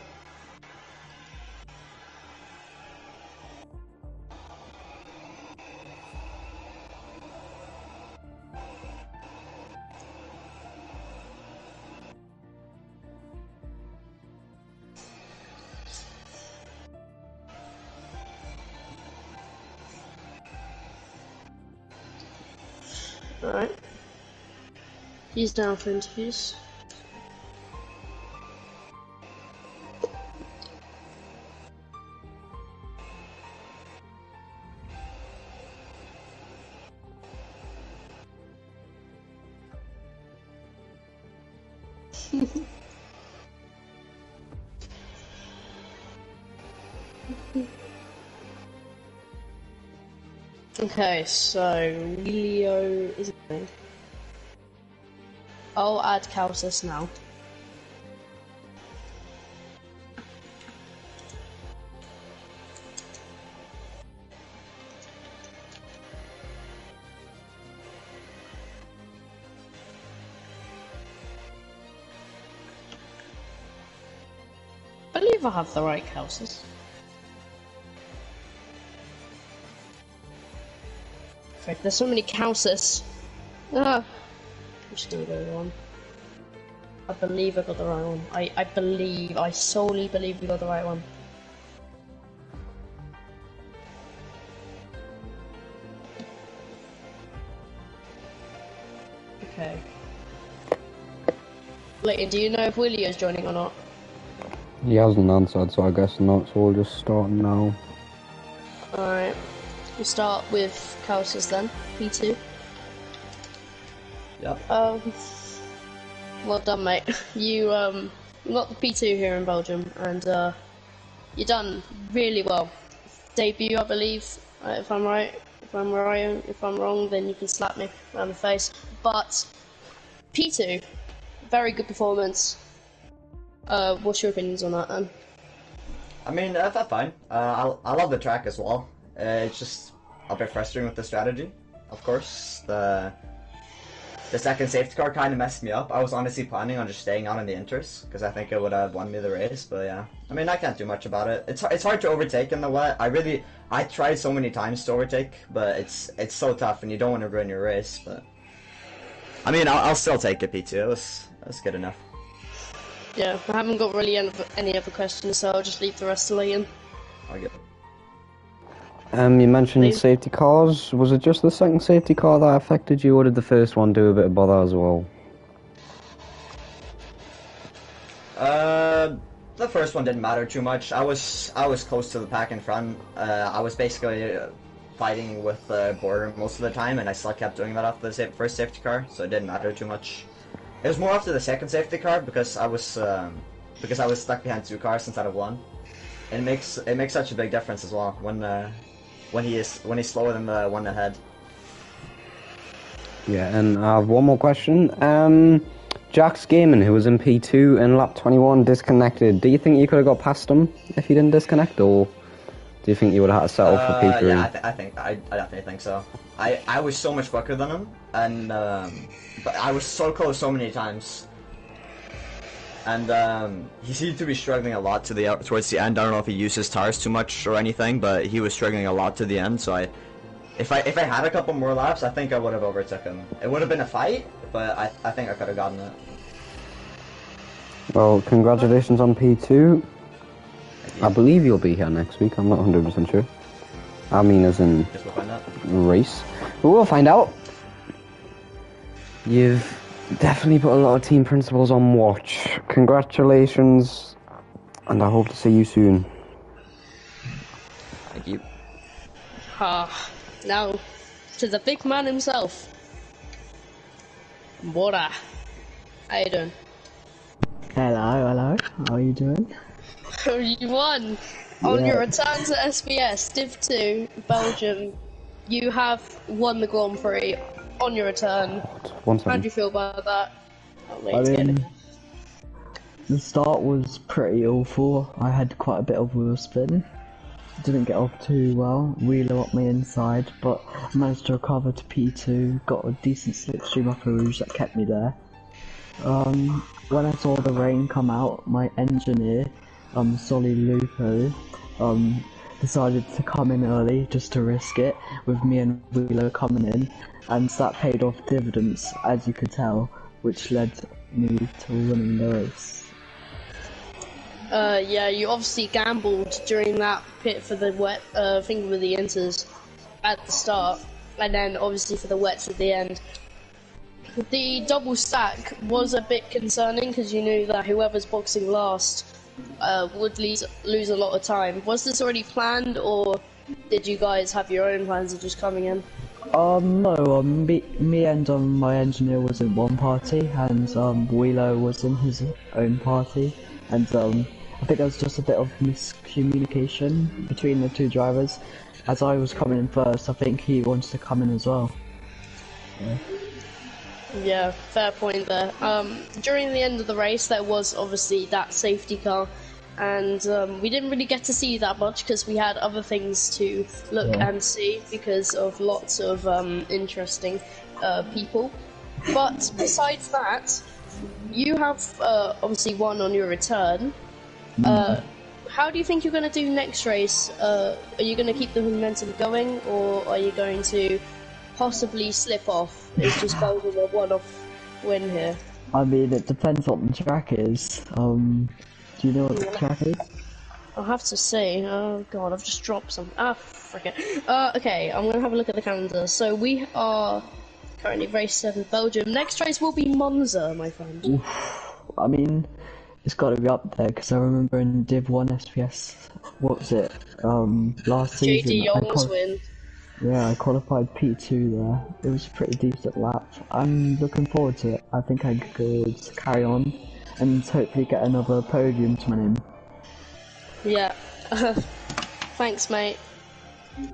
Alright. He's down for interviews. Okay, so Leo is going. I'll add Calcis now. I believe I have the right Calcis. Frick, there's so many Calcis. Ah, I'm just gonna go with one. I believe I got the right one. I solely believe we got the right one. Okay. Leighton, do you know if Willie is joining or not? He hasn't answered, so I guess not, so we'll just start now. Alright. We'll start with Kelsey's then, P2. Yep. Well done, mate. You got the P2 here in Belgium, and you done really well. Debut, I believe, if I'm right. If I'm right, if I'm wrong, then you can slap me around the face. But P2, very good performance. What's your opinions on that, then? I mean, that's fine. I love the track as well. It's just a bit frustrating with the strategy. Of course, the second safety car kind of messed me up. I was honestly planning on just staying on in the inters because I think it would have won me the race. But yeah, I mean, I can't do much about it. It's hard to overtake in the wet. I tried so many times to overtake, but it's so tough, and you don't want to ruin your race. But I mean, I'll still take it, P2. It was good enough. Yeah, I haven't got really any other questions, so I'll just leave the rest to Liam. I'll get. You mentioned safety cars. Was it just the second safety car that affected you, or did the first one do a bit of bother as well? The first one didn't matter too much. I was close to the pack in front. I was basically fighting with the border most of the time, and I still kept doing that after the first safety car, so it didn't matter too much. It was more after the second safety car because I was stuck behind two cars instead of one. It makes such a big difference as well when he's slower than the one ahead. Yeah, and I have one more question. Jack's Gaming, who was in P2 in lap 21, disconnected. Do you think you could have got past him if he didn't disconnect, or do you think you would have had to settle for P3? Yeah, I definitely think so. I was so much quicker than him, and but I was so close so many times. And he seemed to be struggling a lot towards the end. I don't know if he used his tires too much or anything, but he was struggling a lot to the end. So if I had a couple more laps, I think I would have overtook him. It would have been a fight, but I think I could have gotten it. Well, congratulations on P2. I believe you'll be here next week. I'm not 100% sure. I mean, as in Guess we'll find out. Race. But we'll find out. You've definitely put a lot of team principles on watch. Congratulations, and I hope to see you soon. Thank you. Now, to the big man himself. Bora. How you doing? Hello, how are you doing? You won! On your return to SBS Div 2, Belgium, you have won the Grand Prix on your return. How do you feel about that? The start was pretty awful. I had quite a bit of wheel spin. Didn't get off too well. Wheeler up my inside, but managed to recover to P2. Got a decent slipstream off a Rouge that kept me there. When I saw the rain come out, my engineer, Solly Lupo, decided to come in early just to risk it, with me and Wheeler coming in, and that paid off dividends, as you could tell, which led me to winning the race. Yeah, you obviously gambled during that pit for the wet thing with the inters at the start, and then obviously for the wets at the end. The double stack was a bit concerning because you knew that whoever's boxing last would lose a lot of time. Was this already planned, or did you guys have your own plans of just coming in? No, me and my engineer was in one party, and Wheeler was in his own party, and I think there was just a bit of miscommunication between the two drivers. As I was coming in first, I think he wanted to come in as well. Yeah, fair point there. During the end of the race, there was obviously that safety car, and we didn't really get to see that much because we had other things to look and see because of lots of interesting people. But besides that, you have obviously won on your return. How do you think you're going to do next race? Are you going to keep the momentum going, or are you going to possibly slip off? It's just Belgium a one-off win here. I mean, it depends what the track is. Do you know what the track is? I'll have to see. Oh god, I've just dropped some. Ah, frick it. Okay, I'm gonna have a look at the calendar. So we are currently race 7 Belgium. Next race will be Monza, my friend. Oof. I mean, It's got to be up there because I remember in Div 1 SPS, what was it? Last season. JD Young's win. Yeah, I qualified P2 there. It was a pretty decent lap. I'm looking forward to it. I think I could carry on and hopefully get another podium to my name. Yeah. Thanks, mate.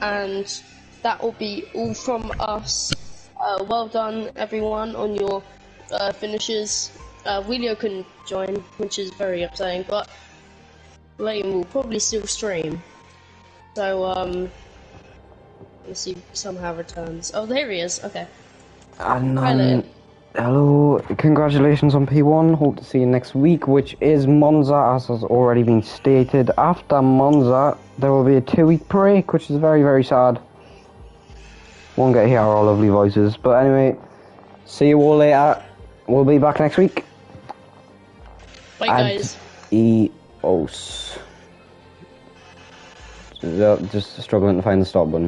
And that will be all from us. Well done, everyone, on your finishes. Wheelio couldn't join, which is very upsetting, but Leighton will probably still stream. So, let's see if he somehow returns. Oh, there he is. Okay. And Hi, Leighton. hello, congratulations on P1. Hope to see you next week, which is Monza, as has already been stated. After Monza, there will be a 2-week break, which is very, very sad. Won't get to hear our lovely voices, but anyway, see you all later. We'll be back next week. Bye, guys. Adios. Just struggling to find the stop button.